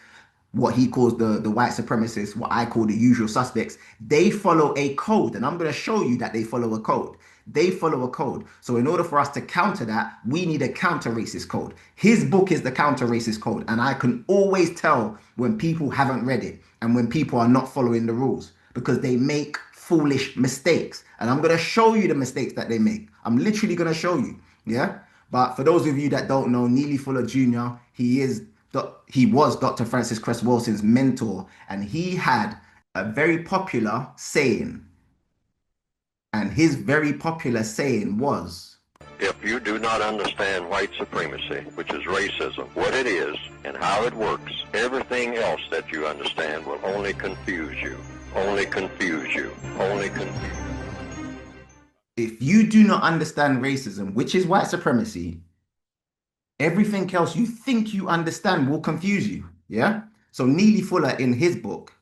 what he calls the white supremacists, what I call the usual suspects, they follow a code. And I'm going to show you that they follow a code. They follow a code. So in order for us to counter that, we need a counter-racist code. His book is the counter-racist code. And I can always tell when people haven't read it and when people are not following the rules, because they make foolish mistakes. And I'm going to show you the mistakes that they make. I'm literally going to show you. Yeah. But for those of you that don't know, Neely Fuller Jr., he was Dr. Francis Cress Wilson's mentor, and he had a very popular saying. And his very popular saying was, if you do not understand white supremacy, which is racism, what it is and how it works, everything else that you understand will only confuse you. Only confuse you. Only confuse you. If you do not understand racism, which is white supremacy, everything else you think you understand will confuse you. Yeah? So Neely Fuller, in his book,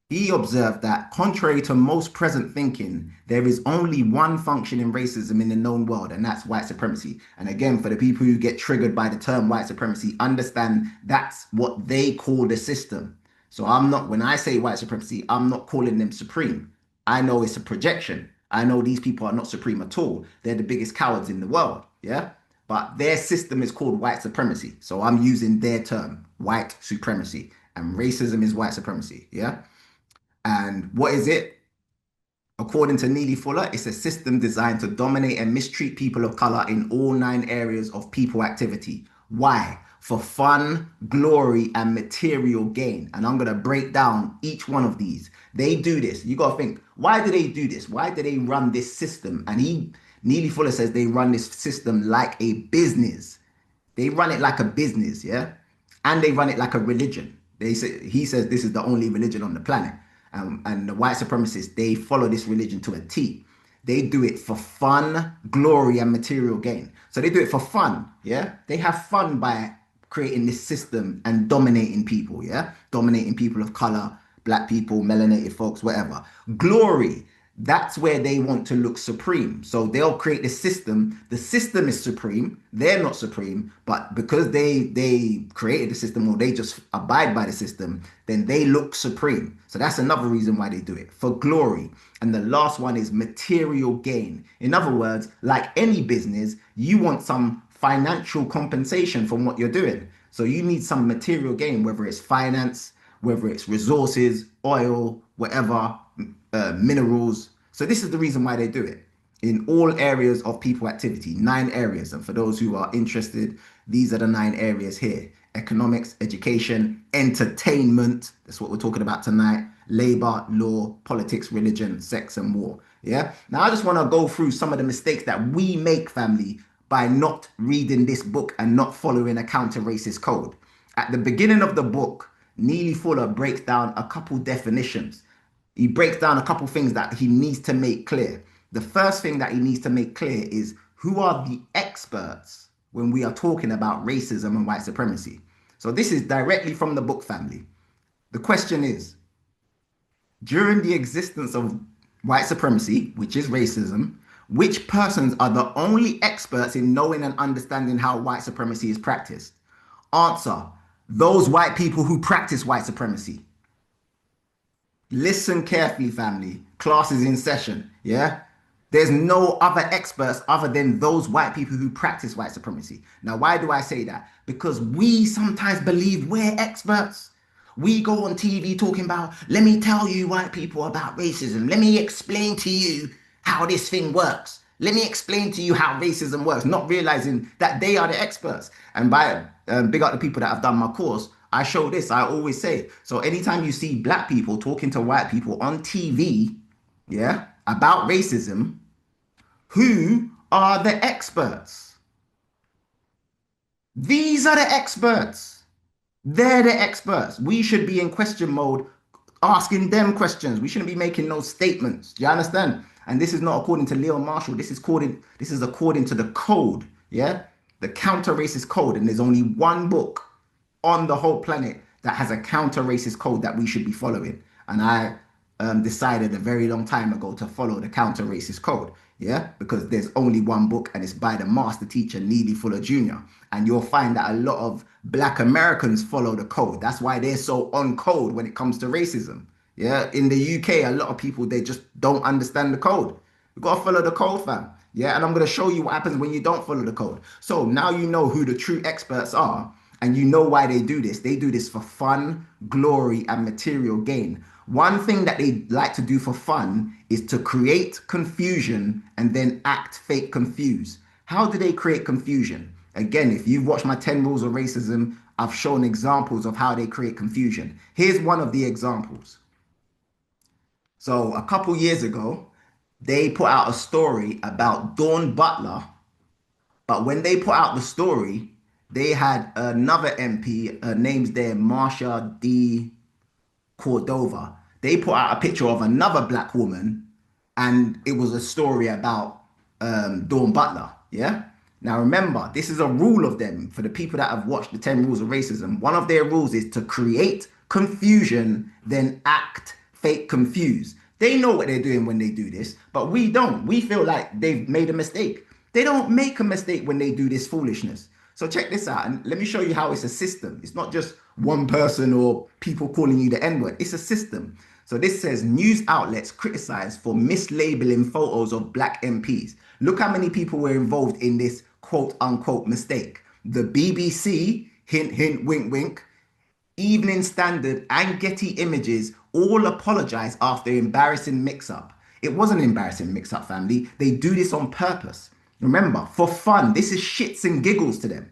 he observed that contrary to most present thinking, there is only one function in racism in the known world, and that's white supremacy. And again, for the people who get triggered by the term white supremacy, understand that's what they call the system. So when I say white supremacy, I'm not calling them supreme. I know it's a projection. I know these people are not supreme at all. They're the biggest cowards in the world. Yeah. But their system is called white supremacy. So I'm using their term, white supremacy, and racism is white supremacy. Yeah. And what is it? According to Neely Fuller, it's a system designed to dominate and mistreat people of color in all 9 areas of people activity. Why? For fun, glory, and material gain. And I'm going to break down each one of these. They do this. You got to think, why do they do this? Why do they run this system? And Neely Fuller says they run this system like a business. They run it like a business, yeah? And they run it like a religion. He says this is the only religion on the planet. And the white supremacists, they follow this religion to a T. They do it for fun, glory, and material gain. So they do it for fun, yeah? They have fun by creating this system and dominating people, yeah? Dominating people of color, black people, melanated folks, whatever. Glory, that's where they want to look supreme. So they'll create this system. The system is supreme. They're not supreme, but because they created the system, or they just abide by the system, then they look supreme. So that's another reason why they do it, for glory. And the last one is material gain. In other words, like any business, you want some financial compensation from what you're doing. So you need some material gain, whether it's finance, whether it's resources, oil, whatever, minerals. So this is the reason why they do it in all areas of people activity, 9 areas. And for those who are interested, these are the 9 areas here: economics, education, entertainment. That's what we're talking about tonight. Labor, law, politics, religion, sex, and war. Yeah. Now I just want to go through some of the mistakes that we make, family, by not reading this book and not following a counter-racist code. At the beginning of the book, Neely Fuller breaks down a couple definitions. He breaks down a couple things that he needs to make clear. The first thing that he needs to make clear is who are the experts when we are talking about racism and white supremacy. So this is directly from the book, family. The question is, during the existence of white supremacy, which is racism, which persons are the only experts in knowing and understanding how white supremacy is practiced? Answer: those white people who practice white supremacy. Listen carefully, family. Class is in session, yeah? There's no other experts other than those white people who practice white supremacy. Now, why do I say that? Because we sometimes believe we're experts. We go on TV talking about, let me tell you white people about racism. Let me explain to you how this thing works. Let me explain to you how racism works, not realizing that they are the experts. And by big up the people that have done my course, I show this, I always say it. So anytime you see black people talking to white people on TV, yeah, about racism, who are the experts? These are the experts. They're the experts. We should be in question mode, asking them questions. We shouldn't be making no statements. Do you understand? And this is not according to Leon Marshall. This is according to the code, yeah? The counter-racist code. And there's only one book on the whole planet that has a counter-racist code that we should be following. And I decided a very long time ago to follow the counter-racist code, yeah? Because there's only one book, and it's by the master teacher, Neely Fuller Jr. And you'll find that a lot of black Americans follow the code. That's why they're so on code when it comes to racism. Yeah, in the UK, a lot of people, they just don't understand the code. You've got to follow the code, fam. Yeah, and I'm going to show you what happens when you don't follow the code. So now you know who the true experts are, and you know why they do this. They do this for fun, glory, and material gain. One thing that they like to do for fun is to create confusion and then act fake confused. How do they create confusion? Again, if you've watched my 10 Rules of Racism, I've shown examples of how they create confusion. Here's one of the examples. So a couple years ago, they put out a story about Dawn Butler. But when they put out the story, they had another MP, her name's there, Marsha D. Cordova. They put out a picture of another black woman, and it was a story about Dawn Butler, yeah? Now remember, this is a rule of them for the people that have watched the 10 Rules of Racism. One of their rules is to create confusion, then act fake confused. They know what they're doing when they do this, but we don't. We feel like they've made a mistake. They don't make a mistake when they do this foolishness. So check this out, and let me show you how it's a system. It's not just one person or people calling you the N-word. It's a system. So this says news outlets criticized for mislabeling photos of black MPs. Look how many people were involved in this quote unquote mistake. The BBC, hint, hint, wink, wink, Evening Standard, and Getty Images all apologize after embarrassing mix-up. It wasn't an embarrassing mix-up, family. They do this on purpose. Remember, for fun. This is shits and giggles to them.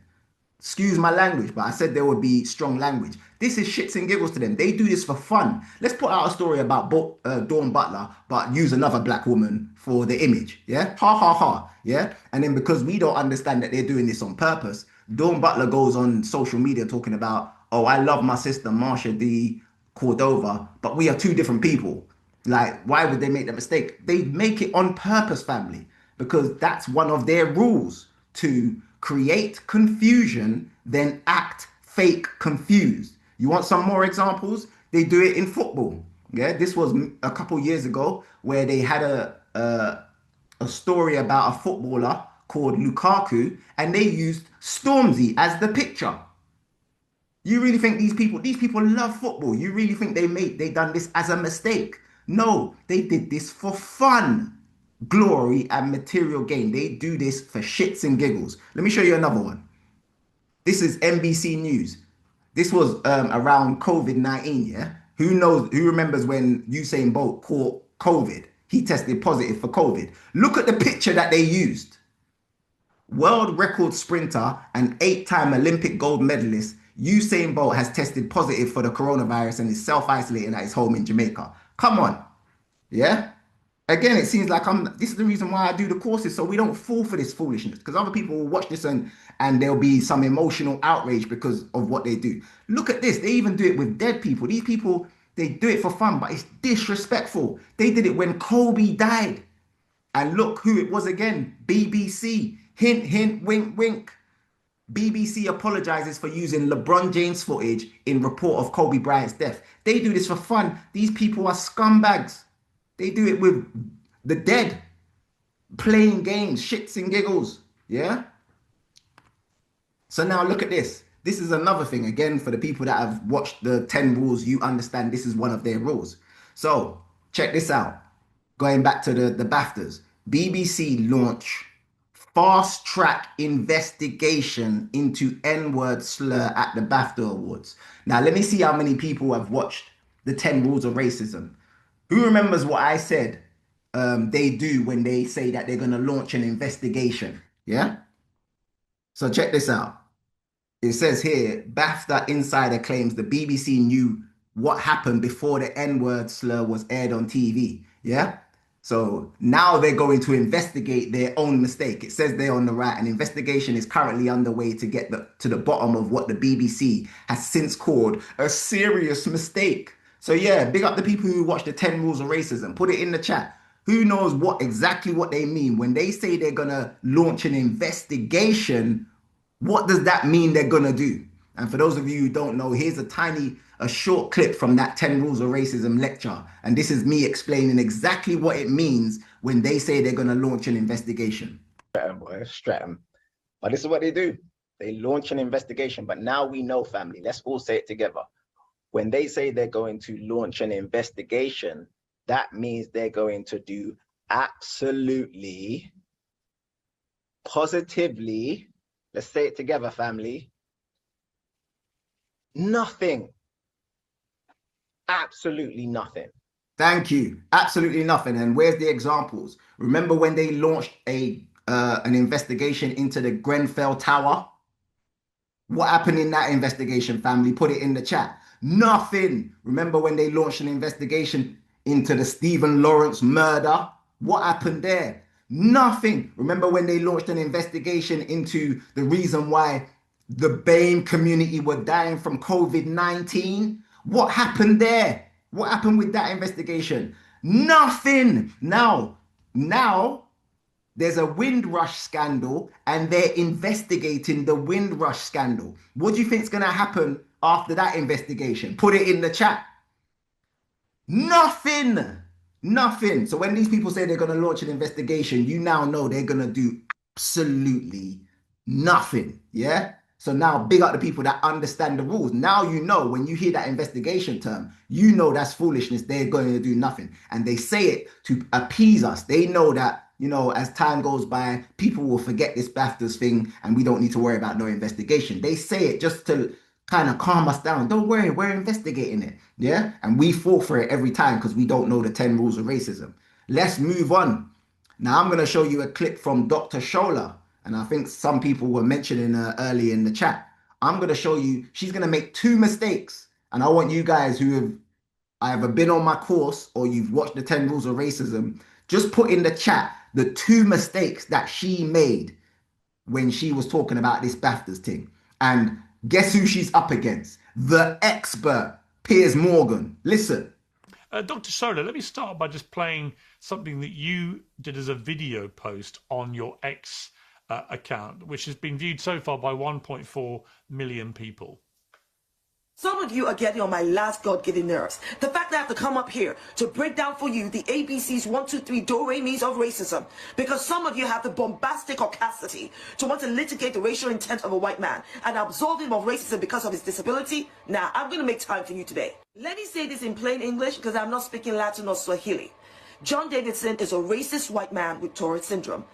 Excuse my language, but I said there would be strong language. This is shits and giggles to them. They do this for fun. Let's put out a story about Dawn Butler, but use another black woman for the image. Yeah? Ha, ha, ha. Yeah? And then because we don't understand that they're doing this on purpose, Dawn Butler goes on social media talking about, oh, I love my sister Marsha D. Cordova, but we are two different people. Like, why would they make that mistake? They make it on purpose, family, because that's one of their rules, to create confusion, then act fake confused. You want some more examples? They do it in football. Yeah, this was a couple years ago where they had a story about a footballer called Lukaku, and they used Stormzy as the picture. You really think these people love football? You really think they done this as a mistake? No, they did this for fun, glory, and material gain. They do this for shits and giggles. Let me show you another one. This is NBC News. This was around COVID-19, yeah? Who remembers when Usain Bolt caught COVID? He tested positive for COVID. Look at the picture that they used. World record sprinter and 8-time Olympic gold medalist Usain Bolt has tested positive for the coronavirus and is self-isolating at his home in Jamaica. Come on. Yeah? Again, it seems like this is the reason why I do the courses, so we don't fall for this foolishness, because other people will watch this and there'll be some emotional outrage because of what they do. Look at this. They even do it with dead people. These people, they do it for fun, but it's disrespectful. They did it when Kobe died. And look who it was again. BBC. Hint, hint, wink, wink. BBC apologizes for using LeBron James footage in report of Kobe Bryant's death. They do this for fun. These people are scumbags. They do it with the dead, playing games, shits and giggles. Yeah? So now look at this. This is another thing. Again, for the people that have watched the 10 rules, you understand this is one of their rules. So check this out. Going back to the BAFTAs. BBC launch fast track investigation into N-word slur at the BAFTA Awards. Now, let me see how many people have watched the 10 rules of racism. Who remembers what I said they do when they say that they're going to launch an investigation? Yeah? So check this out. It says here, BAFTA insider claims the BBC knew what happened before the N-word slur was aired on TV. Yeah? So now they're going to investigate their own mistake. It says there on the right, an investigation is currently underway to get to the bottom of what the BBC has since called a serious mistake. So yeah, big up the people who watch the 10 rules of racism. Put it in the chat. Who knows exactly what they mean when they say they're going to launch an investigation? What does that mean they're going to do? And for those of you who don't know, here's a short clip from that 10 rules of racism lecture. And this is me explaining exactly what it means when they say they're going to launch an investigation. Stratum. But this is what they do. They launch an investigation. But now we know, family. Let's all say it together. When they say they're going to launch an investigation, that means they're going to do absolutely, positively, let's say it together, family, nothing. Absolutely nothing. Thank you. Absolutely nothing. And where's the examples? Remember when they launched an investigation into the Grenfell Tower? What happened in that investigation, family? Put it in the chat. Nothing. Remember when they launched an investigation into the Stephen Lawrence murder? What happened there? Nothing. Remember when they launched an investigation into the reason why the BAME community were dying from COVID-19? What happened there? What happened with that investigation? Nothing. Now, there's a Windrush scandal and they're investigating the Windrush scandal. What do you think is going to happen after that investigation? Put it in the chat. Nothing. Nothing. So when these people say they're going to launch an investigation, you now know they're going to do absolutely nothing. Yeah? So now big up the people that understand the rules. Now you know when you hear that investigation term, you know that's foolishness. They're going to do nothing. And they say it to appease us. They know that, you know, as time goes by, people will forget this BAFTAs thing and we don't need to worry about no investigation. They say it just to kind of calm us down. Don't worry, we're investigating it. Yeah? And we fall for it every time because we don't know the 10 rules of racism. Let's move on. Now I'm going to show you a clip from Dr. Shola. And I think some people were mentioning her earlier in the chat. I'm going to show you, she's going to make 2 mistakes. And I want you guys who have either been on my course or you've watched the 10 rules of racism, just put in the chat the 2 mistakes that she made when she was talking about this BAFTAs thing. And guess who she's up against? the expert, Piers Morgan. Listen. Dr. Solar, let me start by just playing something that you did as a video post on your X account, which has been viewed so far by 1.4 million people. Some of you are getting on my last God-given nerves. The fact that I have to come up here to break down for you the ABCs 1, 2, 3 do-re-mis of racism, because some of you have the bombastic audacity to want to litigate the racial intent of a white man and absolve him of racism because of his disability. Now, I'm going to make time for you today. Let me say this in plain English because I'm not speaking Latin or Swahili. John Davidson is a racist white man with Tourette syndrome.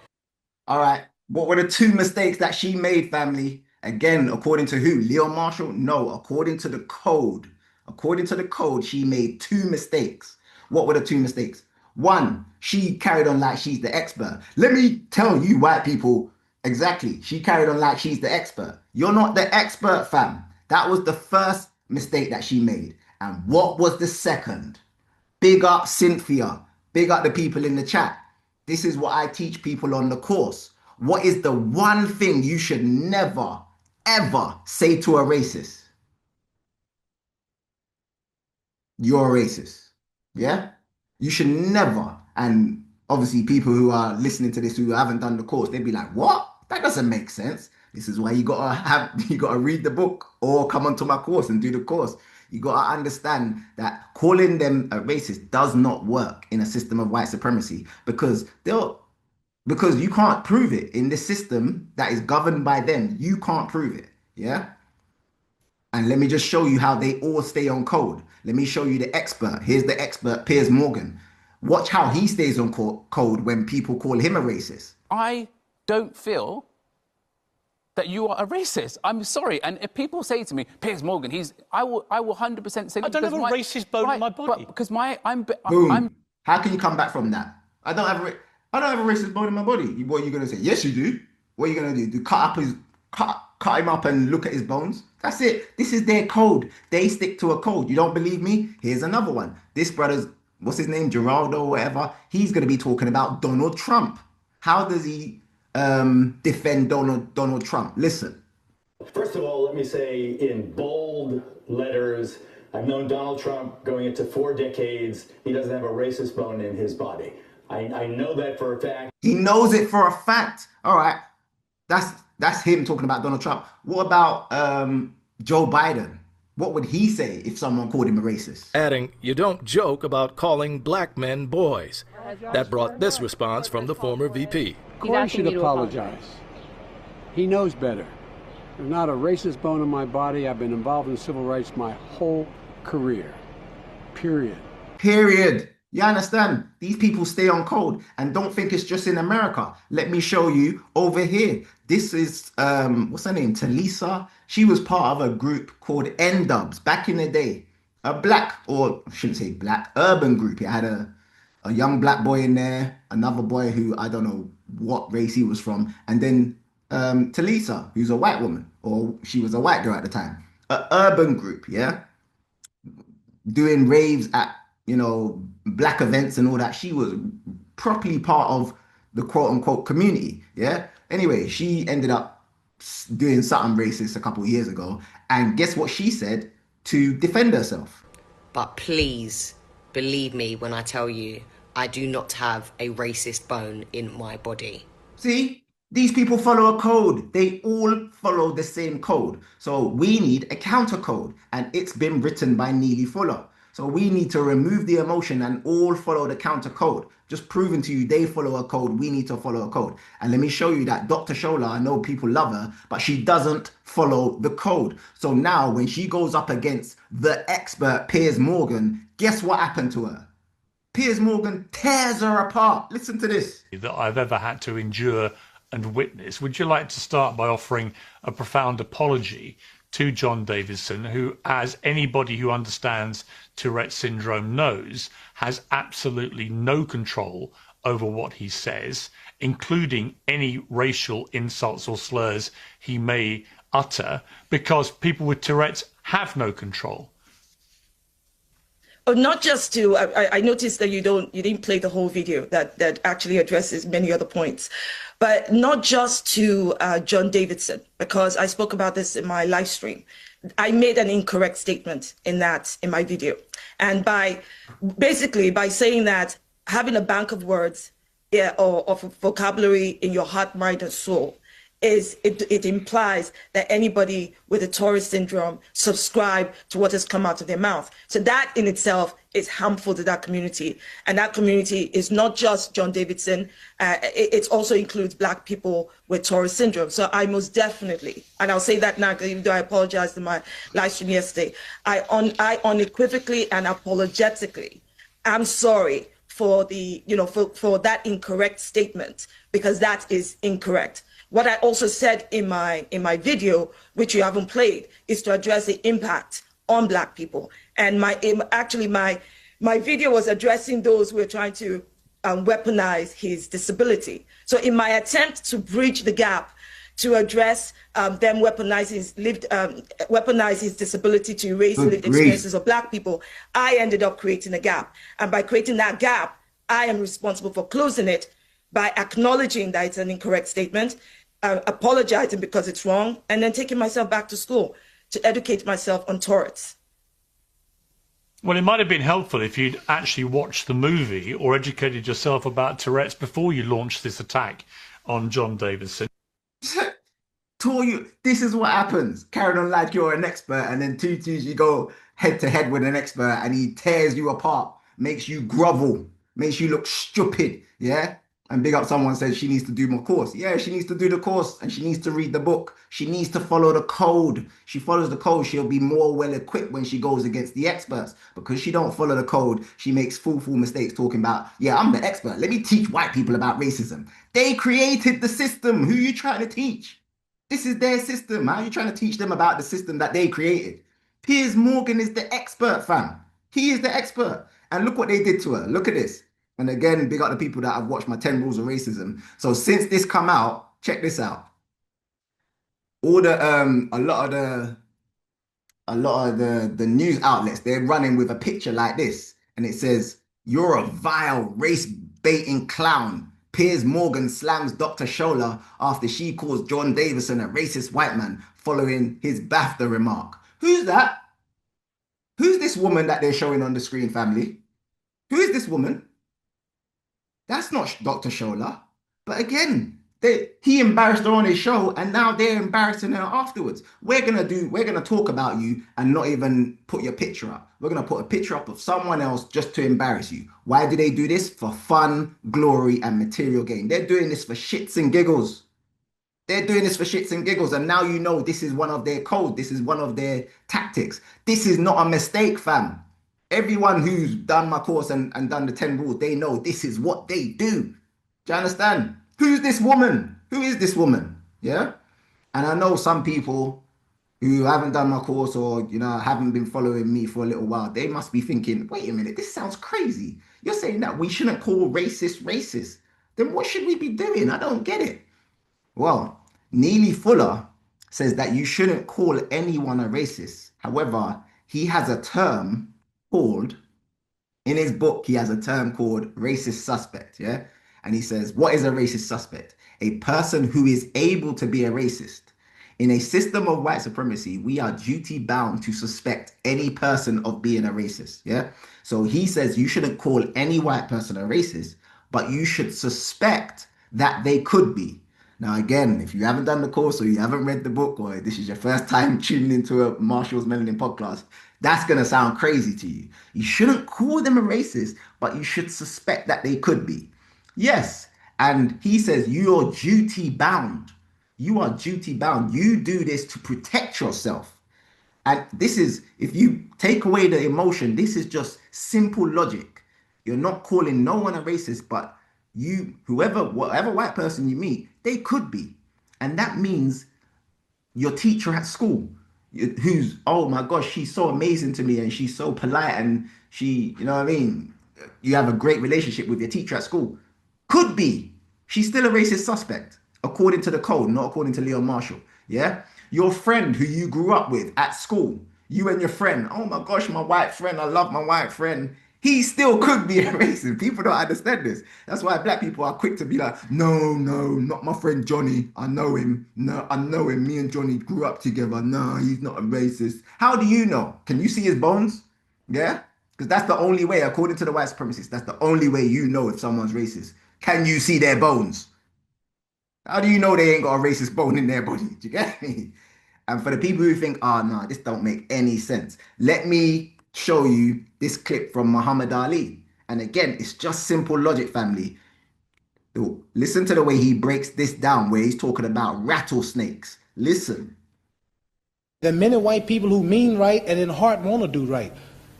All right. What were the 2 mistakes that she made, family? Again, according to who? Leon Marshall? No, according to the code. According to the code, she made 2 mistakes. What were the 2 mistakes? 1, she carried on like she's the expert. Let me tell you, white people, exactly. She carried on like she's the expert. You're not the expert, fam. That was the first mistake that she made. And what was the second? Big up Cynthia. Big up the people in the chat. This is what I teach people on the course. What is the one thing you should never, ever say to a racist? You're a racist. Yeah? You should never. And obviously people who are listening to this who haven't done the course, they'd be like, what? That doesn't make sense. This is why you gotta read the book or come onto my course and do the course. You gotta understand that calling them a racist does not work in a system of white supremacy because you can't prove it in this system that is governed by them. You can't prove it. Yeah. And let me just show you how they all stay on code. Let me show you the expert. Here's the expert, Piers Morgan. Watch how he stays on code when people call him a racist. I don't feel that you are a racist. I'm sorry. And if people say to me, Piers Morgan, I will 100% say I don't have a racist bone in my body. Because Boom. How can you come back from that? I don't have a racist bone in my body. What are you gonna say? Yes, you do. What are you gonna do? Do cut him up and look at his bones? That's it. This is their code. They stick to a code. You don't believe me? Here's another one. This brother's, what's his name? Geraldo or whatever. He's gonna be talking about Donald Trump. How does he defend Donald Trump? Listen. First of all, let me say in bold letters, I've known Donald Trump going into 4 decades. He doesn't have a racist bone in his body. I know that for a fact. He knows it for a fact. All right. That's him talking about Donald Trump. What about Joe Biden? What would he say if someone called him a racist? Adding, you don't joke about calling black men boys. That brought this response from the former VP. Corey should apologize. He knows better. There's not a racist bone in my body. I've been involved in civil rights my whole career. Period. Period. You understand? These people stay on code and don't think it's just in America. Let me show you over here. This is, what's her name? Talisa. She was part of a group called N-Dubs back in the day. A black, or I shouldn't say black, urban group. It had a young black boy in there, another boy who I don't know what race he was from, and then Talisa, who's a white woman, or she was a white girl at the time. An urban group, yeah? Doing raves at, black events and all that. She was properly part of the quote-unquote community, yeah? Anyway, she ended up doing something racist a couple of years ago, and guess what she said to defend herself? But please believe me when I tell you, I do not have a racist bone in my body. See? These people follow a code. They all follow the same code. So we need a counter code, and it's been written by Neely Fuller. So we need to remove the emotion and all follow the counter code. Just proving to you they follow a code, we need to follow a code. And let me show you that Dr. Shola, I know people love her, but she doesn't follow the code. So now when she goes up against the expert Piers Morgan, guess what happened to her? Piers Morgan tears her apart. Listen to this. That I've ever had to endure and witness. Would you like to start by offering a profound apology to John Davidson, who, as anybody who understands Tourette syndrome knows, has absolutely no control over what he says, including any racial insults or slurs he may utter, because people with Tourette's have no control? Oh, not just to, I noticed that you didn't play the whole video that actually addresses many other points, but not just to John Davidson, because I spoke about this in my live stream. I made an incorrect statement in my video. And by saying that having a bank of words or of vocabulary in your heart, mind, and soul it implies that anybody with a Tourette syndrome subscribe to what has come out of their mouth. So that in itself is harmful to that community. And that community is not just John Davidson. It also includes Black people with Tourette syndrome. So I most definitely, and I'll say that now, even though I apologized in my live stream yesterday, I unequivocally and apologetically, I'm sorry for for that incorrect statement, because that is incorrect. What I also said in my video, which you haven't played, is to address the impact on Black people. And my video was addressing those who are trying to weaponize his disability. So in my attempt to bridge the gap, to address them weaponize his disability to erase lived experiences of Black people, I ended up creating a gap. And by creating that gap, I am responsible for closing it by acknowledging that it's an incorrect statement, apologizing because it's wrong, and then taking myself back to school to educate myself on Tourette's. Well, it might have been helpful if you'd actually watched the movie or educated yourself about Tourette's before you launched this attack on John Davidson. This is what happens. Carrying on like you're an expert, and then you go head to head with an expert and he tears you apart, makes you grovel, makes you look stupid, yeah? And big up someone said she needs to do more course. Yeah, she needs to do the course and she needs to read the book. She needs to follow the code. She follows the code, she'll be more well equipped when she goes against the experts. Because she don't follow the code, she makes full mistakes talking about, yeah, I'm the expert. Let me teach white people about racism. They created the system. Who are you trying to teach? This is their system. How are you trying to teach them about the system that they created? Piers Morgan is the expert, fam. He is the expert. And look what they did to her. Look at this. And again, big up the people that have watched my 10 Rules of Racism. So since this come out, check this out. All the a lot of the news outlets, they're running with a picture like this, and it says, "You're a vile race baiting clown. Piers Morgan slams Dr. Shola after she calls John Davidson a racist white man following his BAFTA remark." Who's that? Who's this woman that they're showing on the screen, family? Who is this woman? That's not Dr. Shola. But again, he embarrassed her on his show, and now they're embarrassing her afterwards. We're gonna talk about you and not even put your picture up. We're gonna put a picture up of someone else just to embarrass you. Why do they do this? For fun, glory, and material gain. They're doing this for shits and giggles. They're doing this for shits and giggles, and now you know this is one of their code. This is one of their tactics. This is not a mistake, fam. Everyone who's done my course and done the 10 rules, they know this is what they do. Do you understand? Who's this woman? Who is this woman? Yeah? And I know some people who haven't done my course or, haven't been following me for a little while, they must be thinking, wait a minute, this sounds crazy. You're saying that we shouldn't call racist. Then what should we be doing? I don't get it. Well, Neely Fuller says that you shouldn't call anyone a racist. However, he has a term called, in his book, he has a term called racist suspect, yeah? And he says, what is a racist suspect? A person who is able to be a racist. In a system of white supremacy, we are duty bound to suspect any person of being a racist, yeah? So he says you shouldn't call any white person a racist, but you should suspect that they could be. Now, again, if you haven't done the course or you haven't read the book, or this is your first time tuning into a Marshall's Melanin podcast, that's going to sound crazy to you. You shouldn't call them a racist, but you should suspect that they could be. Yes. And he says you're duty bound. You are duty bound. You do this to protect yourself. And this is, if you take away the emotion, this is just simple logic. You're not calling no one a racist, but whatever white person you meet, they could be. And that means your teacher at school, who's, oh my gosh, she's so amazing to me and she's so polite and she, you know what I mean? You have a great relationship with your teacher at school. Could be. She's still a racist suspect, according to the code, not according to Leon Marshall. Yeah? Your friend who you grew up with at school, you and your friend, oh my gosh, my white friend, I love my white friend. he still could be a racist. People don't understand this. That's why black people are quick to be like, no, not my friend Johnny. I know him. No, I know him. Me and Johnny grew up together. No, he's not a racist. How do you know? Can you see his bones? Yeah? Because that's the only way, according to the white supremacists, that's the only way you know if someone's racist. Can you see their bones? How do you know they ain't got a racist bone in their body? Do you get me? And for the people who think, oh, no, this don't make any sense, let me show you this clip from Muhammad Ali. And again, it's just simple logic, family. Listen to the way he breaks this down, where he's talking about rattlesnakes. Listen. There are many white people who mean right and in heart want to do right,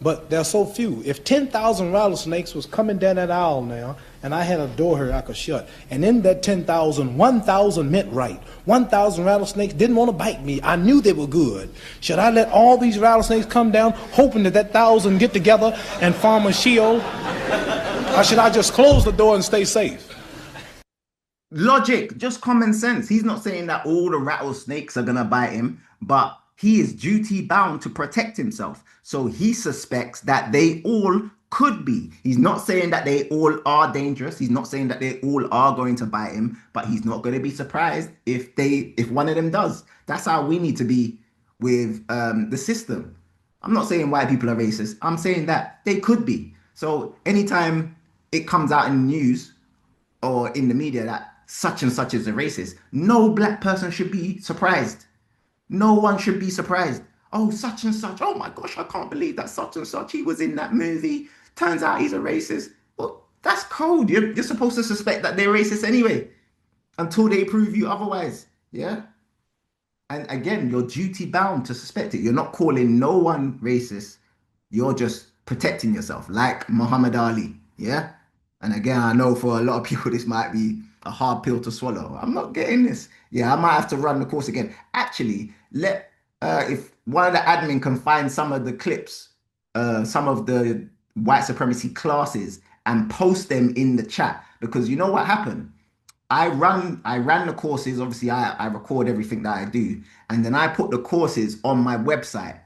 but there are so few. If 10,000 rattlesnakes was coming down that aisle now, and I had a door here I could shut, and in that 10,000, 1,000 meant right. 1,000 rattlesnakes didn't want to bite me. I knew they were good. Should I let all these rattlesnakes come down, hoping that 1,000 get together and form a Sheol? Or should I just close the door and stay safe? Logic, just common sense. He's not saying that all the rattlesnakes are going to bite him, but he is duty bound to protect himself. So he suspects that they all could be. He's not saying that they all are dangerous. He's not saying that they all are going to bite him, but he's not going to be surprised if one of them does. That's how we need to be with the system. I'm not saying white people are racist. I'm saying that they could be. So anytime it comes out in the news or in the media that such and such is a racist, no black person should be surprised. No one should be surprised. Oh, such and such. Oh my gosh, I can't believe that such and such. He was in that movie. Turns out he's a racist. Well, that's cold. You're supposed to suspect that they're racist anyway, until they prove you otherwise. Yeah. And again, you're duty bound to suspect it. You're not calling no one racist. You're just protecting yourself, like Muhammad Ali. Yeah. And again, I know for a lot of people, this might be a hard pill to swallow. I'm not getting this. Yeah, I might have to run the course again. Actually, if one of the admin can find some of the clips, some of the white supremacy classes, and post them in the chat, because you know what happened? I ran the courses. Obviously, I record everything that I do, and then I put the courses on my website.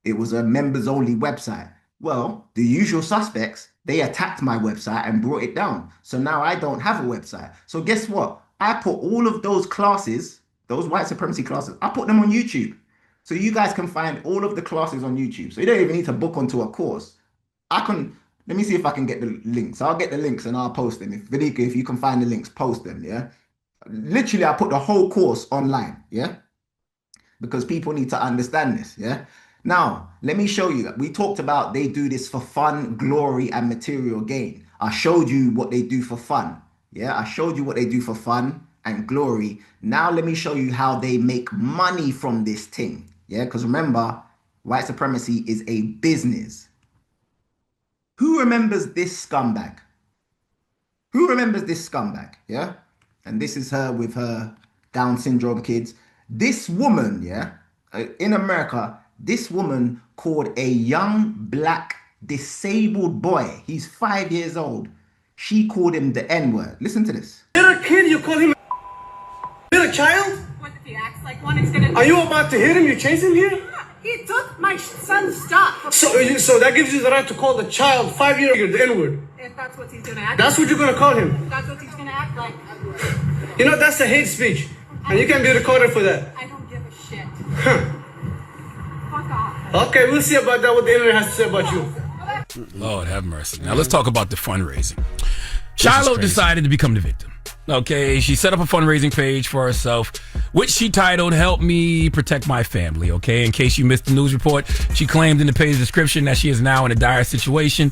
It was a members only website. Well, the usual suspects, they attacked my website and brought it down. So now I don't have a website. So guess what? I put all of those classes, those white supremacy classes, I put them on YouTube. So you guys can find all of the classes on YouTube. So you don't even need to book onto a course. Let me see if I can get the links. I'll get the links and I'll post them. If you can find the links, post them, yeah? Literally, I put the whole course online, yeah? Because people need to understand this, yeah? Now, let me show you. We talked about they do this for fun, glory, and material gain. I showed you what they do for fun. Yeah, I showed you what they do for fun and glory. Now, let me show you how they make money from this thing. Yeah, because remember, white supremacy is a business. Who remembers this scumbag? Who remembers this scumbag? Yeah, and this is her with her Down syndrome kids. This woman, yeah, in America, this woman called a young black disabled boy, he's 5 years old, she called him the N-word. Listen to this. Little kid, you call him a little child? What if he acts like one? It's gonna. Are you about to hit him? You chase him here? Yeah, he took my son's stuff. So that gives you the right to call the child 5 years old the N-word? If that's what he's gonna act That's what you're gonna call him? If that's what he's gonna act like. You know, that's a hate speech. And you can be recorded for that. I don't give a shit. Fuck off. Okay, we'll see about that, what the internet has to say about you. Lord have mercy. Now let's talk about the fundraising. Shiloh decided to become the victim. Okay, she set up a fundraising page for herself, which she titled "Help Me Protect My Family." Okay, in case you missed the news report, she claimed in the page description that she is now in a dire situation.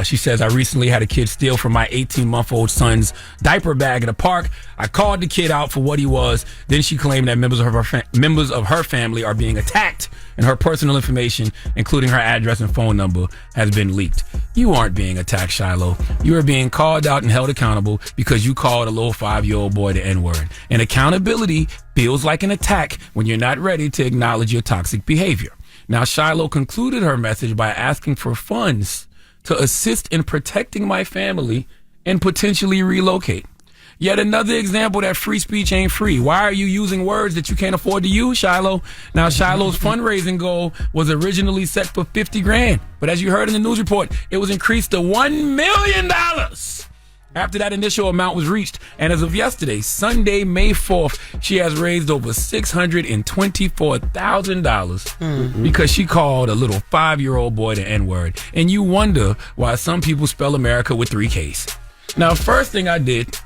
She says, "I recently had a kid steal from my 18-month-old son's diaper bag at a park. I called the kid out for what he was. Then she claimed that members of her family are being attacked, and her personal information, including her address and phone number, has been leaked." You aren't being attacked, Shiloh. You are being called out and held accountable because you called a little 5-year-old boy the N-word. And accountability feels like an attack when you're not ready to acknowledge your toxic behavior. Now, Shiloh concluded her message by asking for funds to assist in protecting my family and potentially relocate. Yet another example that free speech ain't free. Why are you using words that you can't afford to use, Shiloh? Now, Shiloh's fundraising goal was originally set for 50 grand. But as you heard in the news report, it was increased to $1 million after that initial amount was reached. And as of yesterday, Sunday, May 4th, she has raised over $624,000 because she called a little 5-year-old boy the N-word. And you wonder why some people spell America with 3 Ks. Now, first thing I did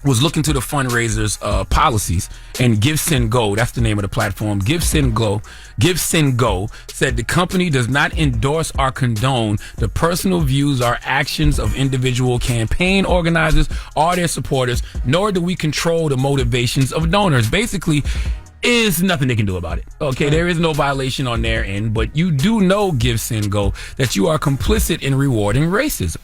was look into the fundraisers policies, and Give Send Go, that's the name of the platform, Give Send Go said the company does not endorse or condone the personal views or actions of individual campaign organizers or their supporters, nor do we control the motivations of donors. Basically, is nothing they can do about it. Okay, there is no violation on their end, but you do know, Give Send Go, that you are complicit in rewarding racism.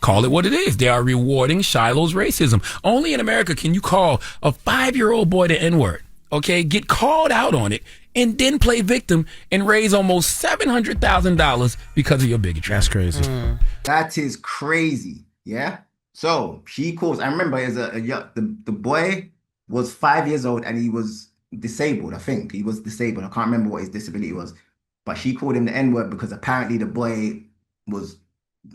Call it what it is. They are rewarding Shiloh's racism. Only in America can you call a 5-year-old boy the N-word, okay, get called out on it, and then play victim and raise almost $700,000 because of your bigotry. That's crazy. That is crazy. Yeah. So she calls. I remember the boy was 5 years old and he was disabled. I think he was disabled. I can't remember what his disability was, but she called him the N-word because apparently the boy was,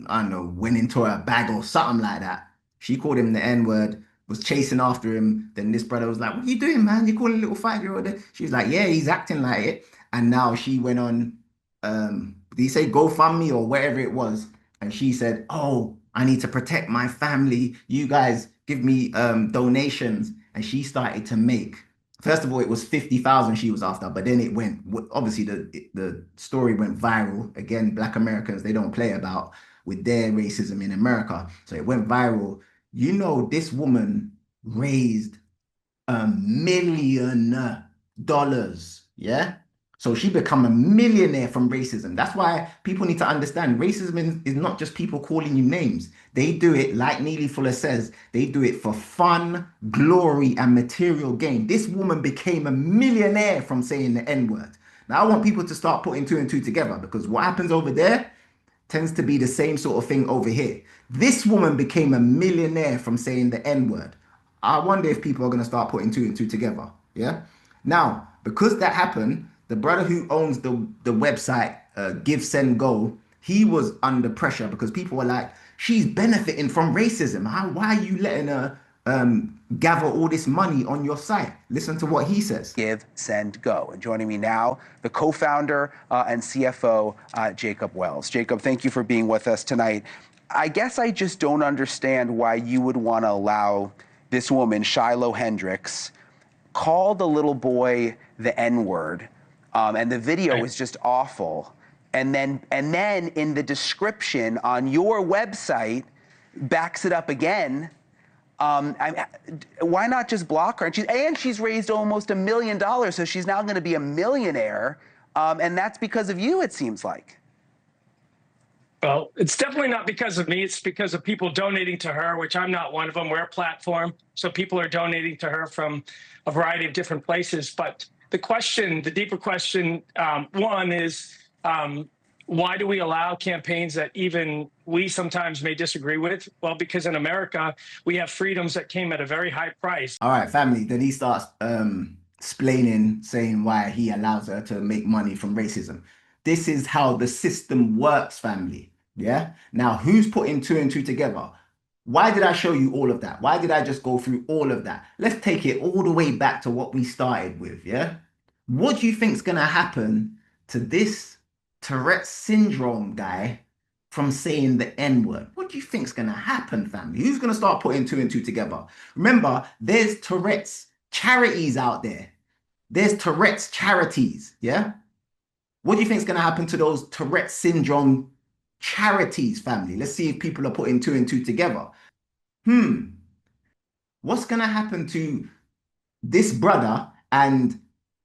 I don't know, went into a bag or something like that. She called him the N-word, was chasing after him. Then this brother was like, "What are you doing, man? You calling a little 5-year-old?" She was like, "Yeah, he's acting like it." And now she went on, did he say GoFundMe or whatever it was? And she said, "Oh, I need to protect my family. You guys give me donations." And she started to make, first of all, it was 50,000 she was after, but then it went, obviously the story went viral. Again, Black Americans, they don't play about with their racism in America. So it went viral. You know, this woman raised $1 million. Yeah. So she become a millionaire from racism. That's why people need to understand racism is not just people calling you names. They do it, like Neely Fuller says, they do it for fun, glory, and material gain. This woman became a millionaire from saying the N-word. Now I want people to start putting 2 and 2 together, because what happens over there tends to be the same sort of thing over here. This woman became a millionaire from saying the N-word. I wonder if people are going to start putting 2 and 2 together. Yeah. Now, because that happened, the brother who owns the website, Give Send Go, he was under pressure because people were like, "She's benefiting from racism. Why are you letting her gather all this money on your site?" Listen to what he says. Give Send Go. And joining me now, the co-founder and CFO, Jacob Wells. Jacob, thank you for being with us tonight. I guess I just don't understand why you would want to allow this woman, Shiloh Hendricks, call the little boy the N-word. And the video is just awful. And then in the description on your website backs it up again. Why not just block her? And she's raised almost $1 million, so she's now going to be a millionaire. And that's because of you, it seems like. Well, it's definitely not because of me. It's because of people donating to her, which I'm not one of them. We're a platform, so people are donating to her from a variety of different places. But the question, the deeper question, one is, why do we allow campaigns that even we sometimes may disagree with? Well, because in America, we have freedoms that came at a very high price. All right, family. Then he starts explaining, saying why he allows her to make money from racism. This is how the system works, family. Yeah. Now, who's putting 2 and 2 together? Why did I show you all of that? Why did I just go through all of that? Let's take it all the way back to what we started with. Yeah. What do you think's going to happen to this Tourette syndrome guy from saying the N-word? What do you think's going to happen, family? Who's going to start putting 2 and 2 together? Remember, there's Tourette's charities out there. There's Tourette's charities. Yeah. What do you think's going to happen to those Tourette syndrome charities, family? Let's see if people are putting 2 and 2 together. What's going to happen to this brother and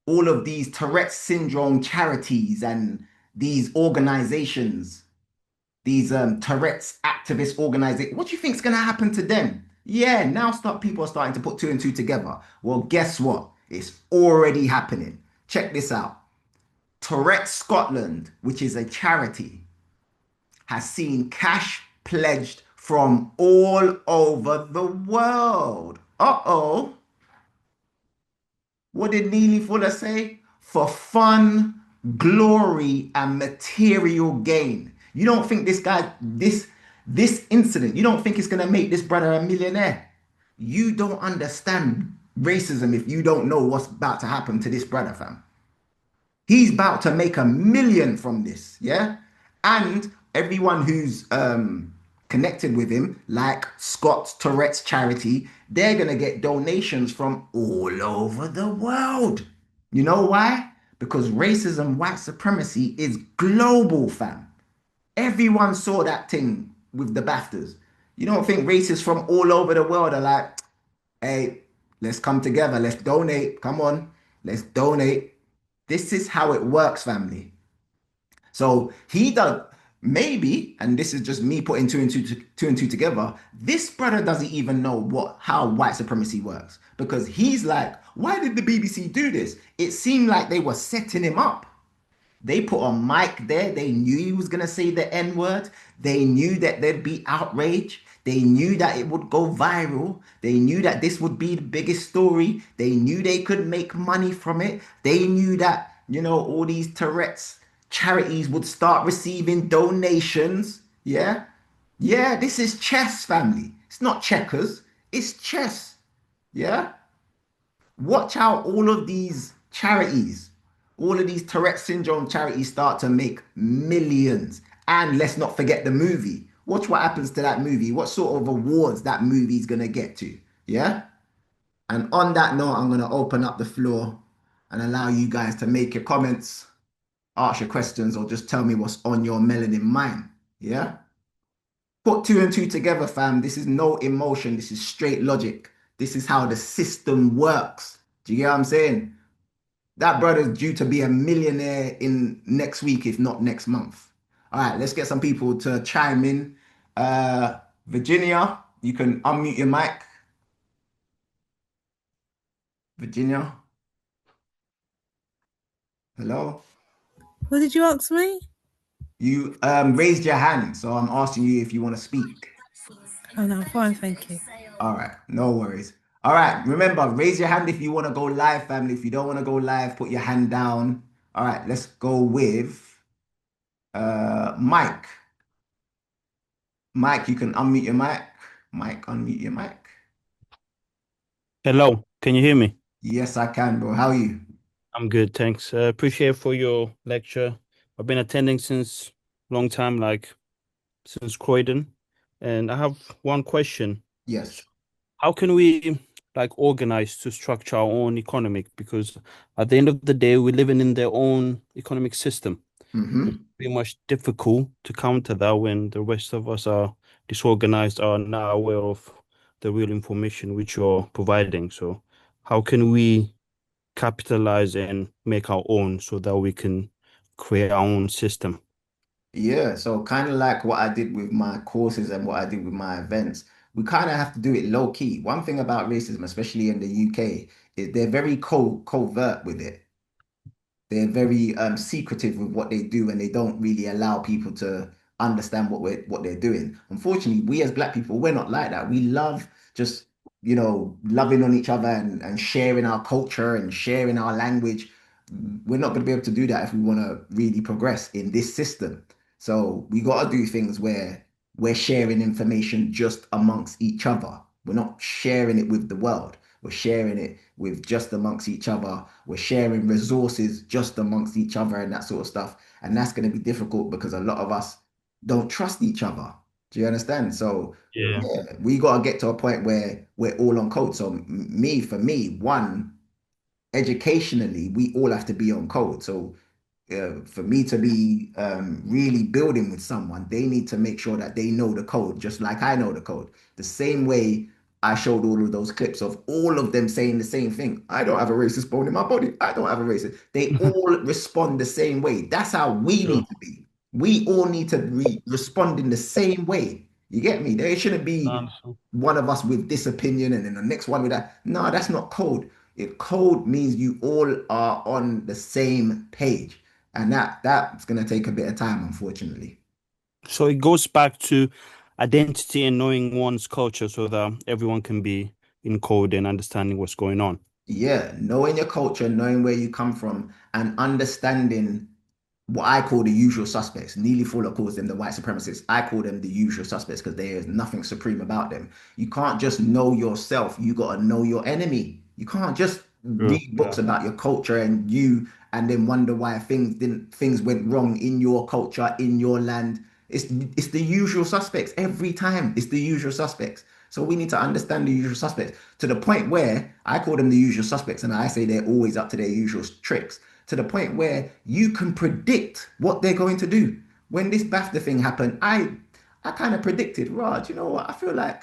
all of these Tourette syndrome charities and these organizations, these Tourette's activist organizations? What do you think's going to happen to them? Yeah, now people are starting to put 2 and 2 together. Well, guess what? It's already happening. Check this out. Tourette Scotland, which is a charity, has seen cash pledged from all over the world. Uh-oh. What did Neely Fuller say? For fun, glory, and material gain. You don't think this guy, this incident, you don't think it's gonna make this brother a millionaire? You don't understand racism if you don't know what's about to happen to this brother, fam. He's about to make 1 million from this, yeah? And everyone who's connected with him, like Scott's Tourette's charity, they're gonna get donations from all over the world. You know why? Because racism, white supremacy is global, fam. Everyone saw that thing with the BAFTAs. You don't think racists from all over the world are like, hey, let's come together, let's donate, come on, let's donate. This is how it works, family. So he does maybe, and this is just me putting two and two together. This brother doesn't even know how white supremacy works because he's like, why did the BBC do this? It seemed like they were setting him up. They put a mic there. They knew he was gonna say the N-word. They knew that there'd be outrage. They knew that it would go viral. They knew that this would be the biggest story. They knew they could make money from it. They knew that, all these Tourette's charities would start receiving donations. Yeah? Yeah, this is chess, family. It's not checkers. It's chess. Yeah? Watch how all of these charities, all of these Tourette syndrome charities start to make millions. And let's not forget the movie. Watch what happens to that movie. What sort of awards that movie's going to get to. Yeah? And on that note, I'm going to open up the floor and allow you guys to make your comments, ask your questions, or just tell me what's on your melanin mind. Yeah? Put two and two together, fam. This is no emotion. This is straight logic. This is how the system works. Do you get what I'm saying? That brother's due to be a millionaire in next week, if not next month. All right, let's get some people to chime in. Virginia, you can unmute your mic. Virginia. Hello. What did you ask me? You raised your hand, so I'm asking you if you want to speak. Oh no, fine, thank you. All right, no worries. All right, remember, raise your hand if you want to go live, family. If you don't want to go live, put your hand down. All right, let's go with Mike. Mike, you can unmute your mic. Mike, unmute your mic. Hello, can you hear me? Yes, I can, bro. How are you? I'm good, thanks. Appreciate for your lecture. I've been attending since long time, like since Croydon, and I have one question. Yes. How can we organize to structure our own economic? Because at the end of the day, we're living in their own economic system. It's pretty much difficult to counter that when the rest of us are disorganized, are not aware of the real information which you're providing. So how can we capitalize and make our own so that we can create our own system? Yeah, so kind of like what I did with my courses and what I did with my events, we kind of have to do it low key. One thing about racism, especially in the UK, is they're very covert with it. They're very secretive with what they do, and they don't really allow people to understand what they're doing. Unfortunately, we as Black people, we're not like that. We love just loving on each other and sharing our culture and sharing our language. We're not going to be able to do that if we want to really progress in this system. So we got to do things where we're sharing information just amongst each other. We're not sharing it with the world. We're sharing it with just amongst each other. We're sharing resources just amongst each other and that sort of stuff. And that's going to be difficult because a lot of us don't trust each other. Do you understand? So yeah, we got to get to a point where we're all on code. So for me, one, educationally, we all have to be on code. So for me to be really building with someone, they need to make sure that they know the code, just like I know the code. The same way I showed all of those clips of all of them saying the same thing. I don't have a racist bone in my body. I don't have a racist. They all respond the same way. That's how we need to be. We all need to respond in the same way. You get me? There shouldn't be one of us with this opinion and then the next one with that. No, that's not code. Code means you all are on the same page. And that's going to take a bit of time, unfortunately. So it goes back to identity and knowing one's culture so that everyone can be in code and understanding what's going on. Yeah, knowing your culture, knowing where you come from, and understanding what I call the usual suspects. Neely Fuller calls them the white supremacists. I call them the usual suspects because there is nothing supreme about them. You can't just know yourself. You got to know your enemy. You can't just read books about your culture and then wonder why things went wrong in your culture, in your land. It's the usual suspects every time. It's the usual suspects. So we need to understand the usual suspects to the point where I call them the usual suspects, and I say they're always up to their usual tricks. To the point where you can predict what they're going to do. When this BAFTA thing happened, I kind of predicted, Raj, you know what? I feel like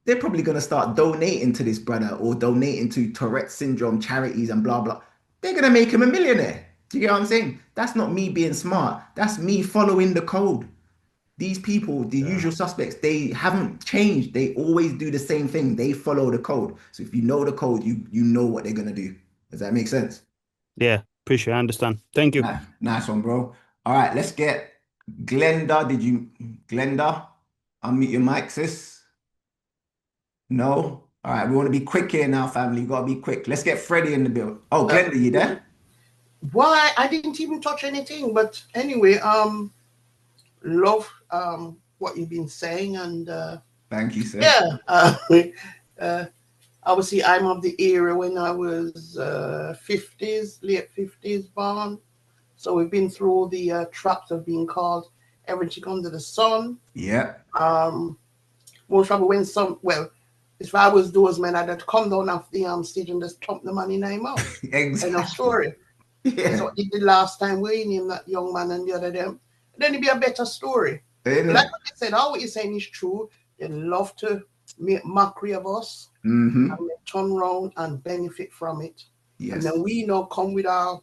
they're probably going to start donating to this brother or donating to Tourette syndrome charities and blah blah. They're going to make him a millionaire. Do you get what I'm saying? That's not me being smart. That's me following the code. These people, the usual suspects, they haven't changed. They always do the same thing. They follow the code. So if you know the code, you know what they're gonna do. Does that make sense? Yeah, appreciate. I understand. Thank you. Nice one, bro. All right, let's get Glenda. Glenda, unmute your mic, sis? No? All right, we want to be quick here now, family. You gotta be quick. Let's get Freddie in the bill. Oh, Glenda, you there? Why? I didn't even touch anything. But anyway, love what you've been saying, and thank you, sir. Yeah. Obviously, I'm of the era when I was 50s, late 50s born. So we've been through all the traps of being called everything under the sun. Yeah. Most probably if I was those men, I'd have come down off the stage and just thump the man in my mouth. Exactly. End of story. Yeah. So it did the last time we named that young man and the other them. Then it'd be a better story. Like what you said, all what you're saying is true. They love to make mockery of us Mm-hmm. and they turn around and benefit from it. Yes. And then we now come with our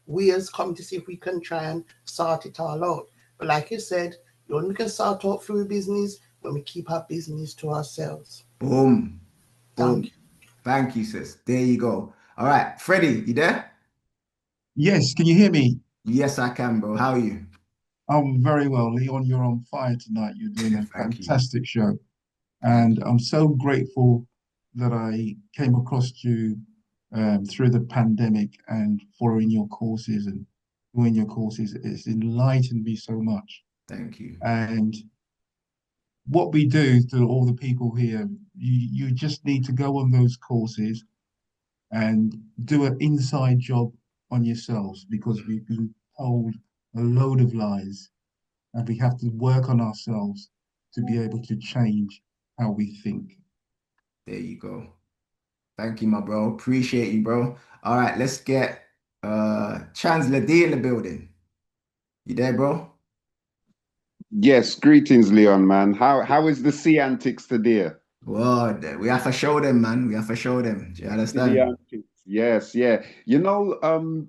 ways, come to see if we can try and sort it all out. But like you said, you only can sort out through business when we keep our business to ourselves. Boom. Boom. Thank you, sis. There you go. All right, Freddie, you there? Yes, can you hear me? Yes, I can, bro. How are you? I'm very well, Leon. You're on fire tonight. You're doing a Thank you. fantastic show. And I'm so grateful that I came across you through the pandemic and following your courses and doing your courses. It's enlightened me so much. Thank you. And what we do to all the people here, you just need to go on those courses and do an inside job on yourselves, because we've been told a load of lies and we have to work on ourselves to be able to change how we think. There you go. Thank you, my bro. Appreciate you, bro. All right, let's get Chancellor D in the building. You there, bro? Yes, greetings, Leon, man. How is the sea antics today? Well, we have to show them, man. We have to show them. Do you understand? Sea antics. Yes, yeah. You know,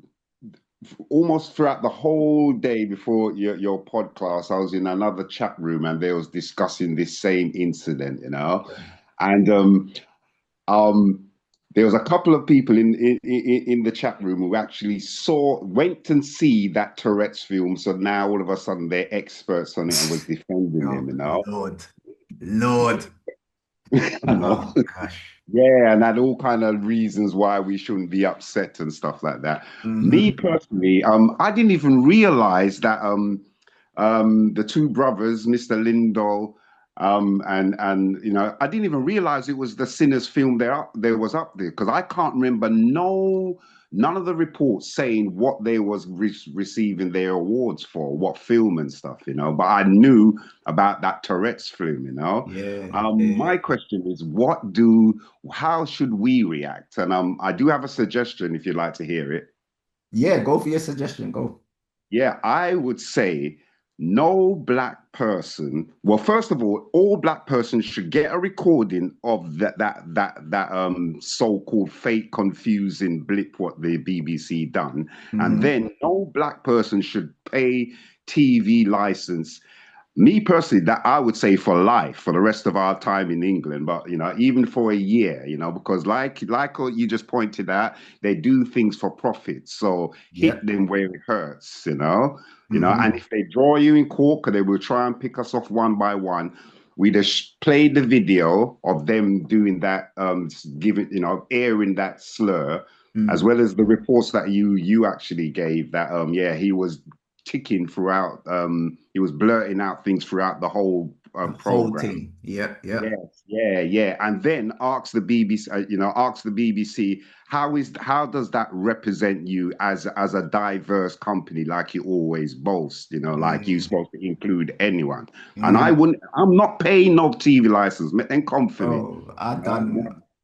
almost throughout the whole day before your podcast, I was in another chat room and they was discussing this same incident, you know. And there was a couple of people in the chat room who actually went and see that Tourette's film. So now all of a sudden they're experts on it and was defending him, you know. Lord. I know. Oh, gosh. Yeah, and had all kind of reasons why we shouldn't be upset and stuff like that. Me personally, I didn't even realize that the two brothers, Mr. Lindahl, and you know, I didn't even realize it was the Sinners film there was up there, because I can't remember none of the reports saying what they was receiving their awards for, what film and stuff, you know. But I knew about that Tourette's film, you know. My question is, how should we react? And I do have a suggestion if you'd like to hear it. Yeah, go for your suggestion. Go. Yeah, I would say no black person. Well, first of all black persons should get a recording of that so-called fake confusing blip what the BBC done, and then no black person should pay TV license. Me personally, that I would say for life, for the rest of our time in England, but you know, even for a year, you know, because like you just pointed out, they do things for profit. So hit them where it hurts, you know. You know, and if they draw you in court, they will try and pick us off one by one. we'd have played the video of them doing that, airing that slur, as well as the reports that you actually gave that, he was ticking throughout, he was blurting out things throughout the whole whole program. thing. Yep, yep. Yes, yeah. And then ask the BBC, how does that represent you as a diverse company, like you always boast, like you're supposed to include anyone. And I'm not paying no TV license, make them come for me. Oh,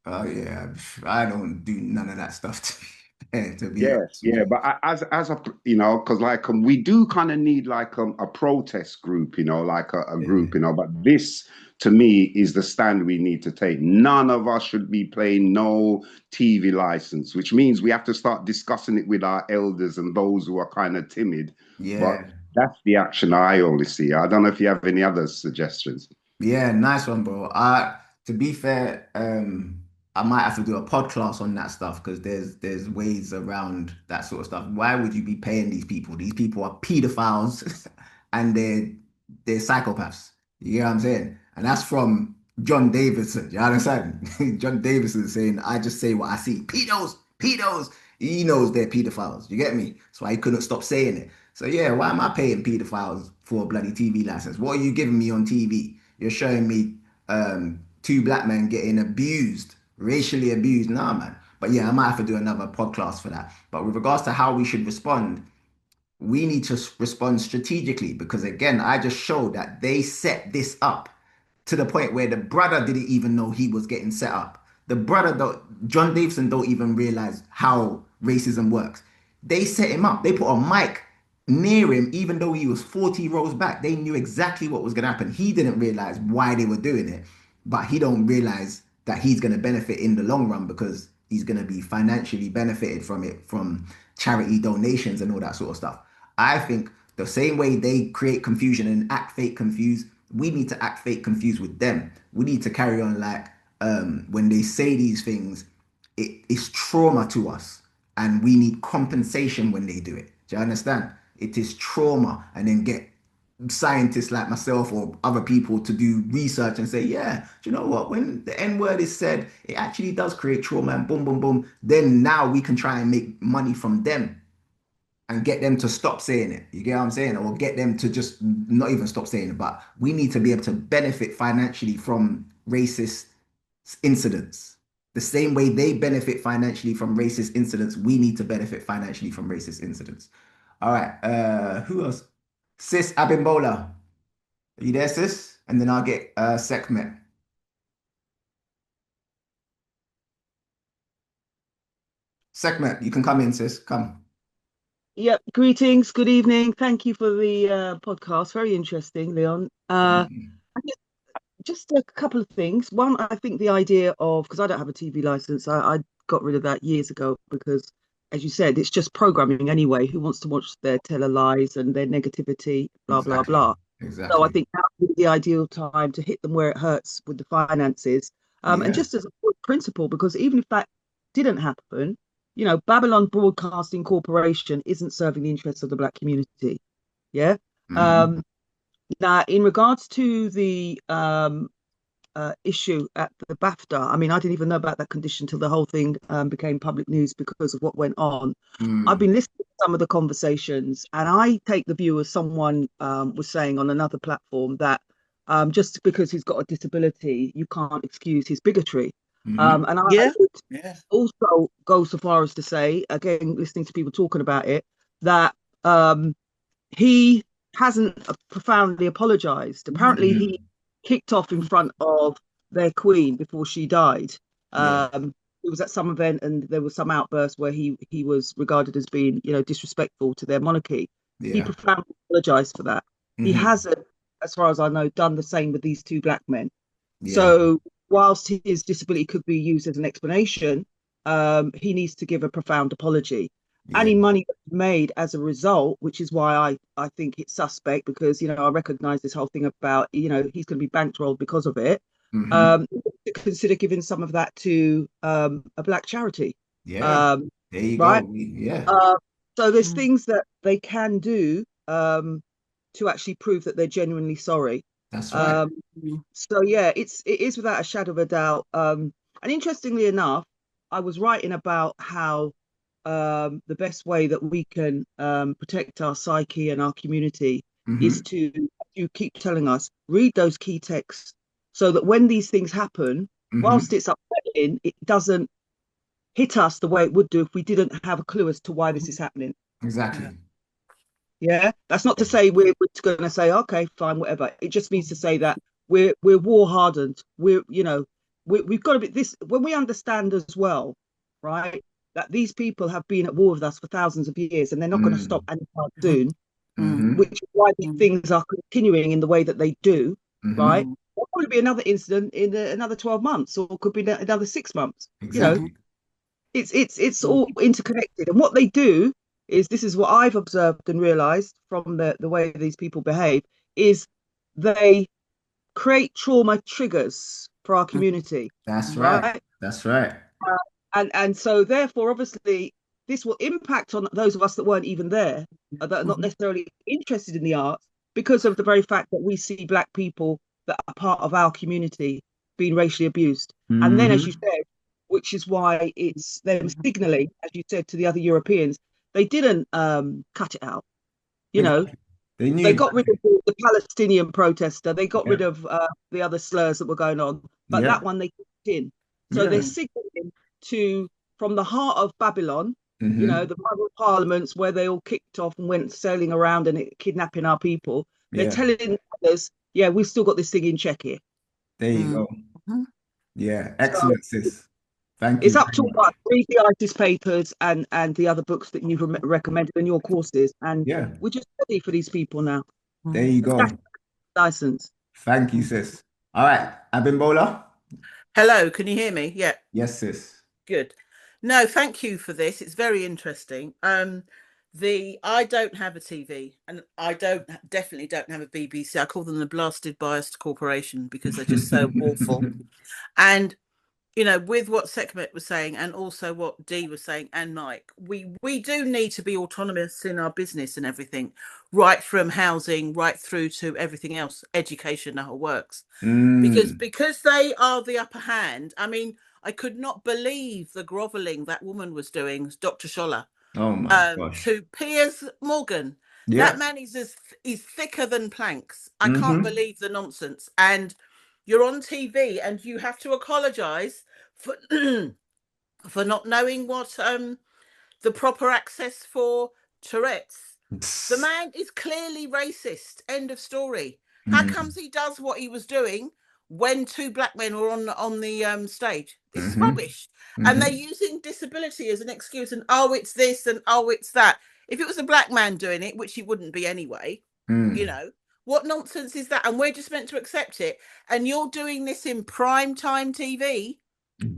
oh yeah, I don't do none of that stuff to be honest. Yeah, but as a because like we do kind of need like a protest group, like a group, but this to me is the stand we need to take. None of us should be paying no TV license, which means we have to start discussing it with our elders and those who are kind of timid. Yeah. But that's the action I only see. I don't know if you have any other suggestions. Yeah, nice one, bro. To be fair, I might have to do a podcast on that stuff because there's ways around that sort of stuff. Why would you be paying these people? These people are pedophiles and they're psychopaths. You get what I'm saying? And that's from John Davidson. You understand? John Davidson saying, I just say what I see. Pedos. He knows they're pedophiles. You get me? So I couldn't stop saying it. So yeah, why am I paying pedophiles for a bloody TV license? What are you giving me on TV? You're showing me two black men getting abused, racially abused. Nah, man. But yeah, I might have to do another podcast for that. But with regards to how we should respond, we need to respond strategically because again, I just showed that they set this up to the point where the brother didn't even know he was getting set up. The brother, John Davidson, don't even realize how racism works. They set him up. They put a mic near him, even though he was 40 rows back. They knew exactly what was going to happen. He didn't realize why they were doing it, but he don't realize that he's going to benefit in the long run because he's going to be financially benefited from it, from charity donations and all that sort of stuff. I think the same way they create confusion and act fake confused, we need to act fake confused with them. We need to carry on like when they say these things, it's trauma to us and we need compensation when they do it. Do you understand? It is trauma, and then get scientists like myself or other people to do research and say, yeah, do you know what? When the N word is said, it actually does create trauma and boom, boom, boom. Then now we can try and make money from them and get them to stop saying it. You get what I'm saying? Or get them to just not even stop saying it. But we need to be able to benefit financially from racist incidents. The same way they benefit financially from racist incidents, we need to benefit financially from racist incidents. All right. Who else? Sis Abimbola. Are you there, sis? And then I'll get Sekhmet. Sekhmet, you can come in, sis. Come. Yep. Greetings. Good evening. Thank you for the podcast. Very interesting, Leon. Just a couple of things. One, I think the idea of, because I don't have a TV license, I got rid of that years ago because, as you said, it's just programming anyway. Who wants to watch their tele lies and their negativity, blah, blah, blah. Exactly. So I think that would be the ideal time to hit them where it hurts with the finances. And just as a principle, because even if that didn't happen, you know, Babylon Broadcasting Corporation isn't serving the interests of the Black community. Yeah. Now, in regards to the issue at the BAFTA, I mean, I didn't even know about that condition till the whole thing became public news because of what went on. I've been listening to some of the conversations, and I take the view as someone was saying on another platform that just because he's got a disability, you can't excuse his bigotry. And I would also go so far as to say, again, listening to people talking about it, that he hasn't profoundly apologized. Apparently he kicked off in front of their queen before she died. It was at some event and there was some outburst where he was regarded as being, you know, disrespectful to their monarchy. He profoundly apologized for that. He hasn't, as far as I know, done the same with these two black men. So whilst his disability could be used as an explanation, he needs to give a profound apology. Any money made as a result, which is why I think it's suspect, because, you know, I recognize this whole thing about, you know, he's going to be bankrolled because of it. To consider giving some of that to a black charity. There you go. So there's things that they can do to actually prove that they're genuinely sorry. That's right. So yeah, it is without a shadow of a doubt. And interestingly enough, I was writing about how the best way that we can protect our psyche and our community is to, you keep telling us, read those key texts so that when these things happen, whilst it's upsetting, it doesn't hit us the way it would do if we didn't have a clue as to why this is happening. Exactly. Yeah, that's not to say we're going to say, okay, fine, whatever. It just means to say that we're war hardened. We've got to be this when we understand as well, right? That these people have been at war with us for thousands of years, and they're not going to stop anytime soon. Which is why these things are continuing in the way that they do, right? There'll probably be another incident in another 12 months, or could be another 6 months. Exactly. You know, it's all interconnected, and what they do is, this is what I've observed and realized from the way these people behave, is they create trauma triggers for our community. That's right. That's right. And so therefore, obviously, this will impact on those of us that weren't even there, that are not necessarily interested in the arts, because of the very fact that we see Black people that are part of our community being racially abused. And then, as you said, which is why it's them signaling, as you said, to the other Europeans, they didn't cut it out. You know, they got rid of the Palestinian protester, they got rid of the other slurs that were going on, but that one they kept in. So they're signaling to, from the heart of Babylon, you know, the Bible parliaments where they all kicked off and went sailing around and kidnapping our people. They're telling others, yeah, we've still got this thing in check here. There you go. Yeah, excellent, sis. Thank you. It's up to us. Read the ISIS papers and the other books that you've recommended in your courses, and we're just ready for these people now. There you go. License. Thank you, sis. All right, Abimbola. Hello, can you hear me? Yeah. Yes, sis. Good. No, thank you for this. It's very interesting. I don't have a TV, and I definitely don't have a BBC. I call them the blasted biased corporation because they're just so awful. And you know, with what Sekhmet was saying, and also what Dee was saying, and Mike, we do need to be autonomous in our business and everything, right from housing right through to everything else, education, the whole works. Because they are the upper hand. I mean, I could not believe the groveling that woman was doing, Dr. Scholler. Oh my gosh. To Piers Morgan. Yeah. That man is thicker than planks. I can't believe the nonsense. And you're on TV and you have to apologize for for not knowing what the proper access for Tourette's. The man is clearly racist. End of story. How comes he does what he was doing when two Black men were on the stage? This is rubbish. And they're using disability as an excuse, and oh, it's this and oh, it's that. If it was a Black man doing it, which he wouldn't be anyway, you know, what nonsense is that? And we're just meant to accept it. And you're doing this in prime time TV.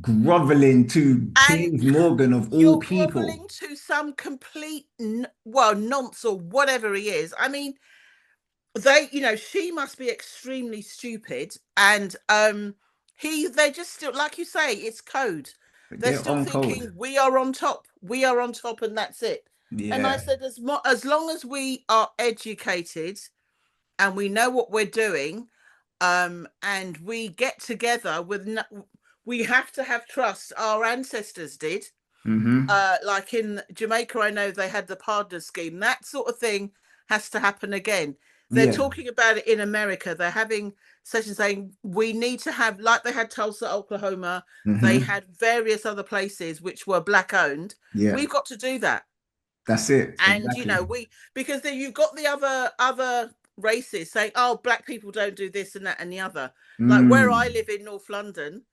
Groveling to Piers Morgan of all people. Groveling to some complete, nonce or whatever he is. I mean, she must be extremely stupid. And they're just still, like you say, it's code. They're still thinking code. We are on top, and that's it. Yeah. And I said, as long as we are educated and we know what we're doing, and we get together we have to have trust. Our ancestors did. Like in Jamaica, I know they had the partner scheme. That sort of thing has to happen again. They're talking about it in America. They're having sessions saying we need to have, like they had Tulsa, Oklahoma. They had various other places which were Black owned. Yeah. We've got to do that. That's it. And exactly. Because then you've got the other races saying, oh, Black people don't do this and that and the other. Like where I live in North London,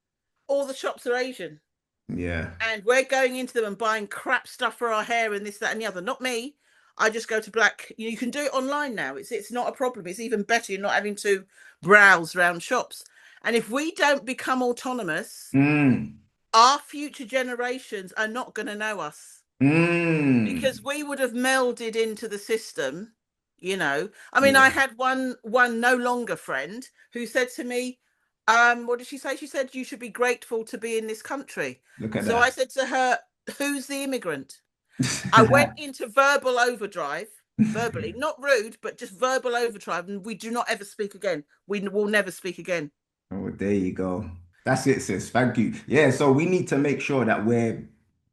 all the shops are Asian. Yeah. And we're going into them and buying crap stuff for our hair and this, that, and the other. Not me. I just go to Black. You can do it online now. It's not a problem. It's even better. You're not having to browse around shops. And if we don't become autonomous, our future generations are not going to know us. Because we would have melded into the system, you know. I mean, I had one no longer friend who said to me, what did she say? She said, you should be grateful to be in this country. Look at I said to her, who's the immigrant? I went into verbal overdrive. verbally, not rude, but just verbal overdrive, and we do not ever speak again. We will never speak again. Oh, there you go. That's it, sis. Thank you. Yeah, so we need to make sure that we're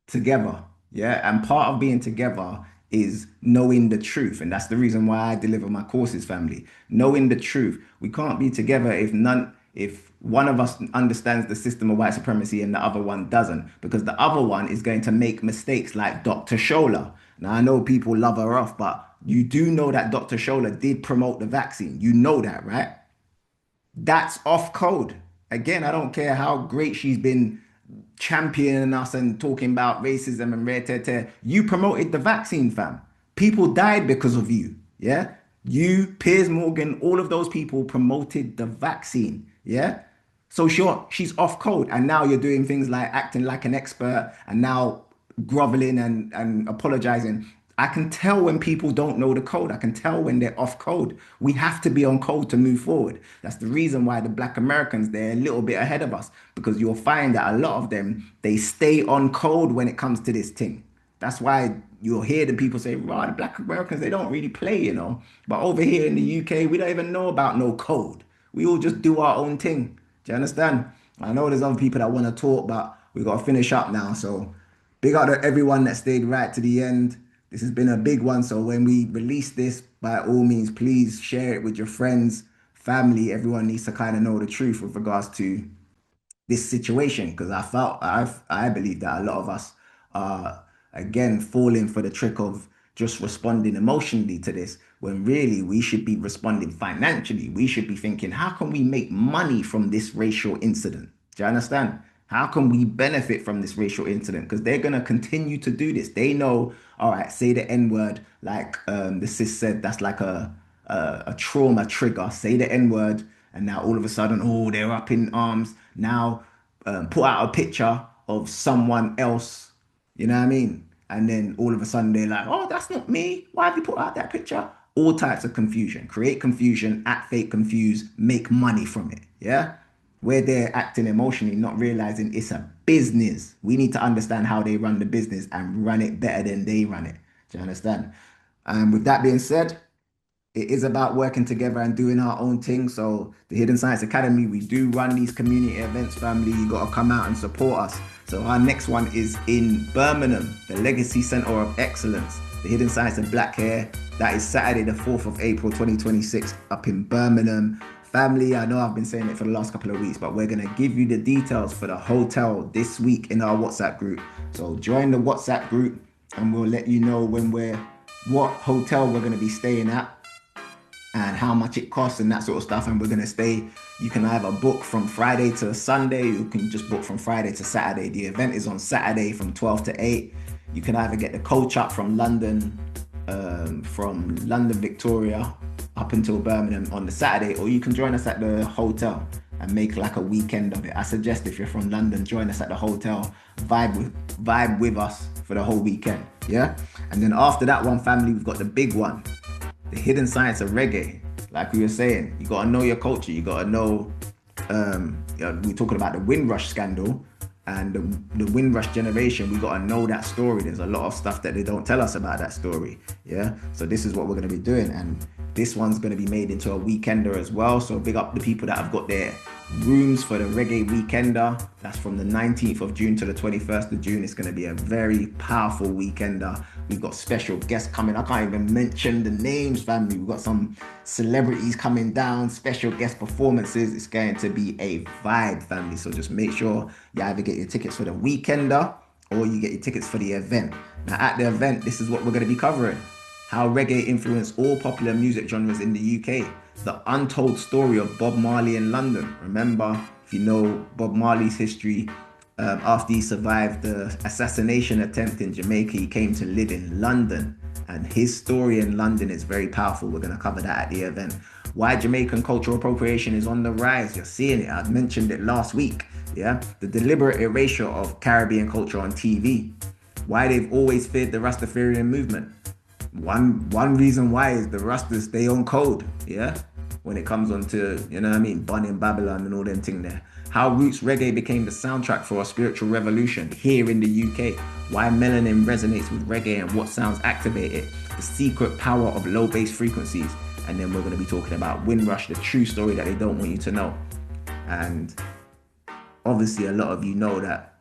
together. Yeah, and part of being together is knowing the truth, and that's the reason why I deliver my courses, family. Knowing the truth. We can't be together if one of us understands the system of white supremacy and the other one doesn't, because the other one is going to make mistakes like Dr. Shola. Now I know people love her off, but you do know that Dr. Shola did promote the vaccine. You know that, right? That's off code. Again, I don't care how great she's been championing us and talking about racism and rare tear. You promoted the vaccine, fam. People died because of you. Yeah. You, Piers Morgan, all of those people promoted the vaccine. Yeah. So sure, she's off code. And now you're doing things like acting like an expert and now groveling and apologizing. I can tell when people don't know the code. I can tell when they're off code. We have to be on code to move forward. That's the reason why the Black Americans, they're a little bit ahead of us, because you'll find that a lot of them, they stay on code when it comes to this thing. That's why you'll hear the people say, right, the Black Americans, they don't really play, you know. But over here in the UK, we don't even know about no code. We all just do our own thing. Do you understand? I know there's other people that want to talk, but we got to finish up now. So big up to everyone that stayed right to the end. This has been a big one. So when we release this, by all means, please share it with your friends, family. Everyone needs to kind of know the truth with regards to this situation, because I believe that a lot of us are again falling for the trick of just responding emotionally to this, when really we should be responding financially. We should be thinking, how can we make money from this racial incident? Do you understand? How can we benefit from this racial incident? Because they're going to continue to do this. They know, all right, say the N word, like the sis said, that's like a trauma trigger. Say the N word, and now all of a sudden, oh, they're up in arms. Now put out a picture of someone else, you know what I mean? And then all of a sudden they're like, oh, that's not me. Why have you put out that picture? All types of confusion. Create confusion, act fake confused, make money from it. Yeah? Where they're acting emotionally, not realizing it's a business. We need to understand how they run the business and run it better than they run it. Do you understand? With that being said, it is about working together and doing our own thing. So the Hidden Science Academy, we do run these community events, family. You got to come out and support us. So our next one is in Birmingham, the Legacy Center of Excellence, the Hidden Science of Black Hair. That is Saturday, the 4th of April, 2026, up in Birmingham. Family, I know I've been saying it for the last couple of weeks, but we're going to give you the details for the hotel this week in our WhatsApp group. So join the WhatsApp group and we'll let you know what hotel we're going to be staying at and how much it costs and that sort of stuff. And we're going to stay, you can either book from Friday to Sunday, you can just book from Friday to Saturday. The event is on Saturday from 12 to 8. You can either get the coach up from London Victoria up until Birmingham on the Saturday, or you can join us at the hotel and make like a weekend of it. I suggest if you're from London, join us at the hotel, vibe with us for the whole weekend. Yeah. And then after that one, family, we've got the big one, the Hidden Science of Reggae. Like we were saying, you got to know your culture. You got to know, we're talking about the Windrush scandal and the Windrush generation. We got to know that story. There's a lot of stuff that they don't tell us about that story. Yeah. So this is what we're going to be doing. And this one's going to be made into a weekender as well. So big up the people that have got their rooms for the Reggae Weekender. That's from the 19th of June to the 21st of June. It's going to be a very powerful weekender. We've got special guests coming. I can't even mention the names, family. We've got some celebrities coming down, special guest performances. It's going to be a vibe, family. So just make sure you either get your tickets for the weekender or you get your tickets for the event. Now at the event, this is what we're going to be covering. How reggae influenced all popular music genres in the UK. The untold story of Bob Marley in London. Remember, if you know Bob Marley's history, after he survived the assassination attempt in Jamaica, he came to live in London. And his story in London is very powerful. We're going to cover that at the event. Why Jamaican cultural appropriation is on the rise. You're seeing it. I mentioned it last week. Yeah, the deliberate erasure of Caribbean culture on TV. Why they've always feared the Rastafarian movement. One reason why is the Rastas stay on code. Yeah, when it comes on to, you know what I mean, Bunny and Babylon and all them thing there. How roots reggae became the soundtrack for a spiritual revolution here in the UK. Why melanin resonates with reggae and what sounds activate it. The secret power of low bass frequencies. And then we're going to be talking about Windrush, the true story that they don't want you to know. And obviously a lot of you know that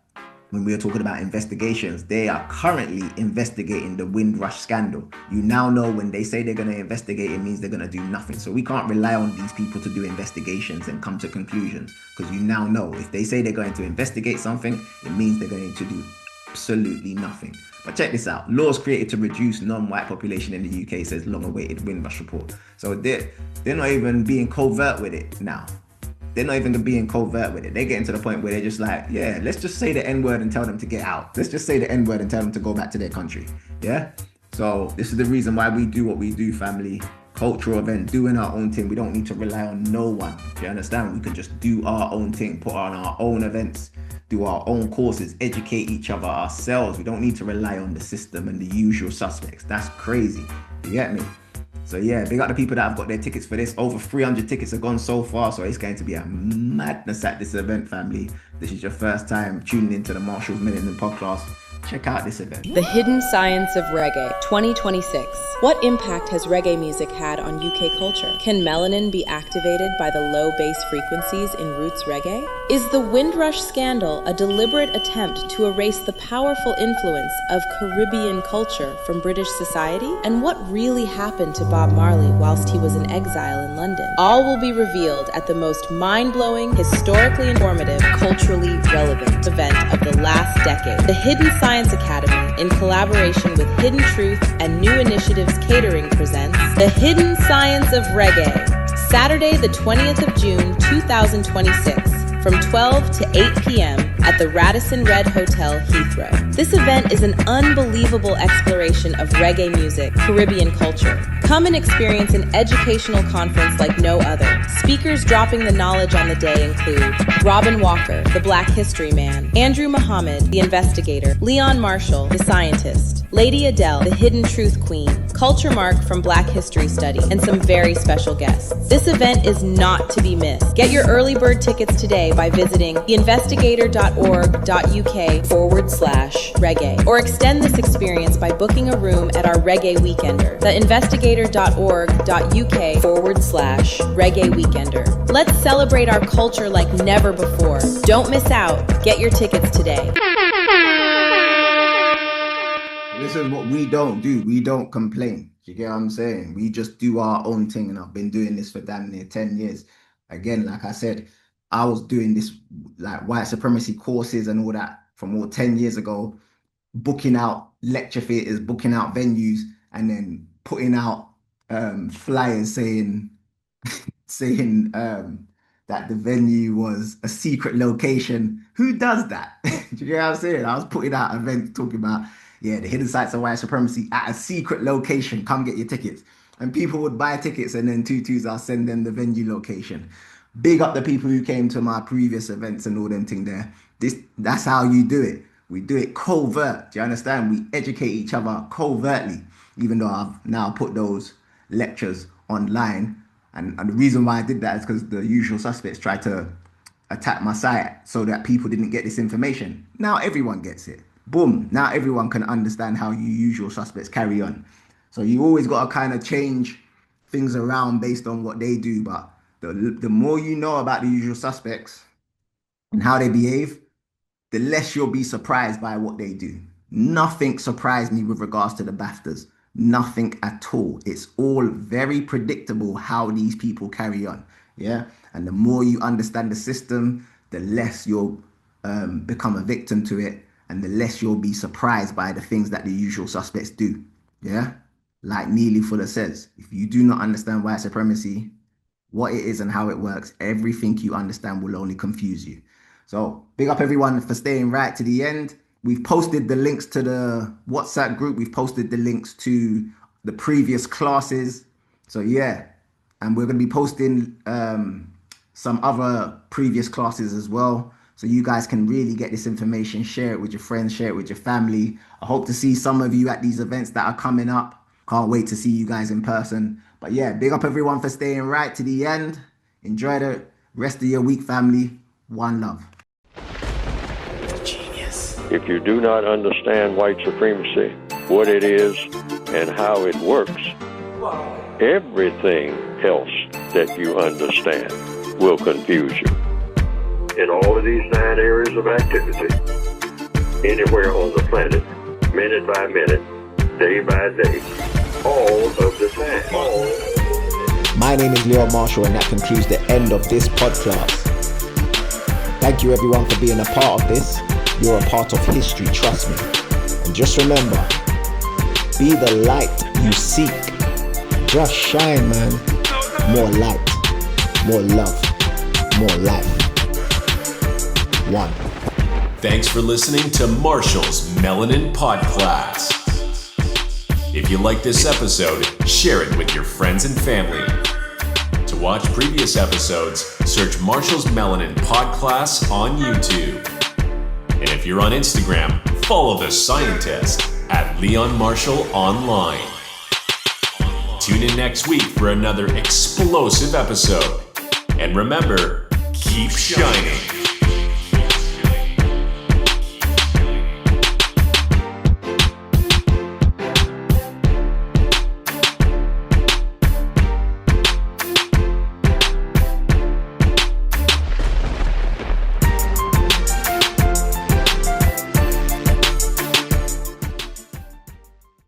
when we are talking about investigations, they are currently investigating the Windrush scandal. You now know when they say they're going to investigate, it means they're going to do nothing. So we can't rely on these people to do investigations and come to conclusions, because you now know if they say they're going to investigate something, it means they're going to do absolutely nothing. But check this out. Laws created to reduce non-white population in the UK, says long-awaited Windrush report. So they're not even being covert with it now. They're not even being covert with it. They're getting to the point where they're just like, yeah, let's just say the N-word and tell them to get out. Let's just say the N-word and tell them to go back to their country. Yeah? So this is the reason why we do what we do, family. Cultural event, doing our own thing. We don't need to rely on no one. Do you understand? We can just do our own thing, put on our own events, do our own courses, educate each other ourselves. We don't need to rely on the system and the usual suspects. That's crazy. You get me? So yeah, big up the people that have got their tickets for this. Over 300 tickets have gone so far, so it's going to be a madness at this event, family. This is your first time tuning into the Marshall's Minute and Podcast. Check out this event. The Hidden Science of Reggae 2026. What impact has reggae music had on UK culture? Can melanin be activated by the low bass frequencies in roots reggae? Is the Windrush scandal a deliberate attempt to erase the powerful influence of Caribbean culture from British society? And what really happened to Bob Marley whilst he was in exile in London? All will be revealed at the most mind-blowing, historically informative, culturally relevant event of the last decade. The Hidden Science Academy, in collaboration with Hidden Truth and New Initiatives Catering, presents The Hidden Science of Reggae, Saturday the 20th of June 2026, from 12 to 8 p.m. at the Radisson Red Hotel, Heathrow. This event is an unbelievable exploration of reggae music, Caribbean culture. Come and experience an educational conference like no other. Speakers dropping the knowledge on the day include Robin Walker, the Black History Man, Andrew Muhammad, the investigator, Leon Marshall, the scientist, Lady Adele, the Hidden Truth Queen, Culture Mark from Black History Study, and some very special guests. This event is not to be missed. Get your early bird tickets today by visiting theinvestigator.org.uk/reggae, or extend this experience by booking a room at our Reggae Weekender, theinvestigator.org.uk/reggae weekender. Let's celebrate our culture like never before. Don't miss out. Get your tickets today. This is what we don't do. We don't complain. You get what I'm saying? We just do our own thing, and I've been doing this for damn near 10 years. Again, like I said, I was doing this like white supremacy courses and all that from all 10 years ago, booking out lecture theaters, booking out venues, and then putting out flyers saying that the venue was a secret location. Who does that? Do you get what I'm saying? I was putting out events talking about, yeah, the hidden sites of white supremacy at a secret location. Come get your tickets. And people would buy tickets, and then I'll send them the venue location. Big up the people who came to my previous events and all them thing there. That's how you do it. We do it covert. Do you understand? We educate each other covertly, even though I've now put those lectures online. And the reason why I did that is because the usual suspects tried to attack my site so that people didn't get this information. Now everyone gets it. Boom. Now everyone can understand how you usual suspects carry on. So you always got to kind of change things around based on what they do. But the more you know about the usual suspects and how they behave, the less you'll be surprised by what they do. Nothing surprised me with regards to the BAFTAs. Nothing at all. It's all very predictable how these people carry on. Yeah. And the more you understand the system, the less you'll become a victim to it, and the less you'll be surprised by the things that the usual suspects do. Yeah. Like Neely Fuller says, if you do not understand white supremacy, what it is and how it works, everything you understand will only confuse you. So big up everyone for staying right to the end. We've posted the links to the WhatsApp group. We've posted the links to the previous classes. So yeah, and we're going to be posting some other previous classes as well. So you guys can really get this information, share it with your friends, share it with your family. I hope to see some of you at these events that are coming up. Can't wait to see you guys in person. But yeah, big up everyone for staying right to the end. Enjoy the rest of your week, family. One love. Genius. If you do not understand white supremacy, what it is and how it works, everything else that you understand will confuse you. In all of these 9 areas of activity, anywhere on the planet, minute by minute, day by day, all of the time. My name is Leon Marshall, and that concludes the end of this podcast. Thank you everyone for being a part of this. You're a part of history, trust me. And just remember, be the light you seek. Just shine, man. More light, more love, more life. One. Thanks for listening to Marshall's Melanin PODCLASS. If you like this episode, share it with your friends and family. To watch previous episodes, search Marshall's Melanin PODCLASS on YouTube. And if you're on Instagram, follow the scientist at Leon Marshall Online. Tune in next week for another explosive episode. And remember, keep shining.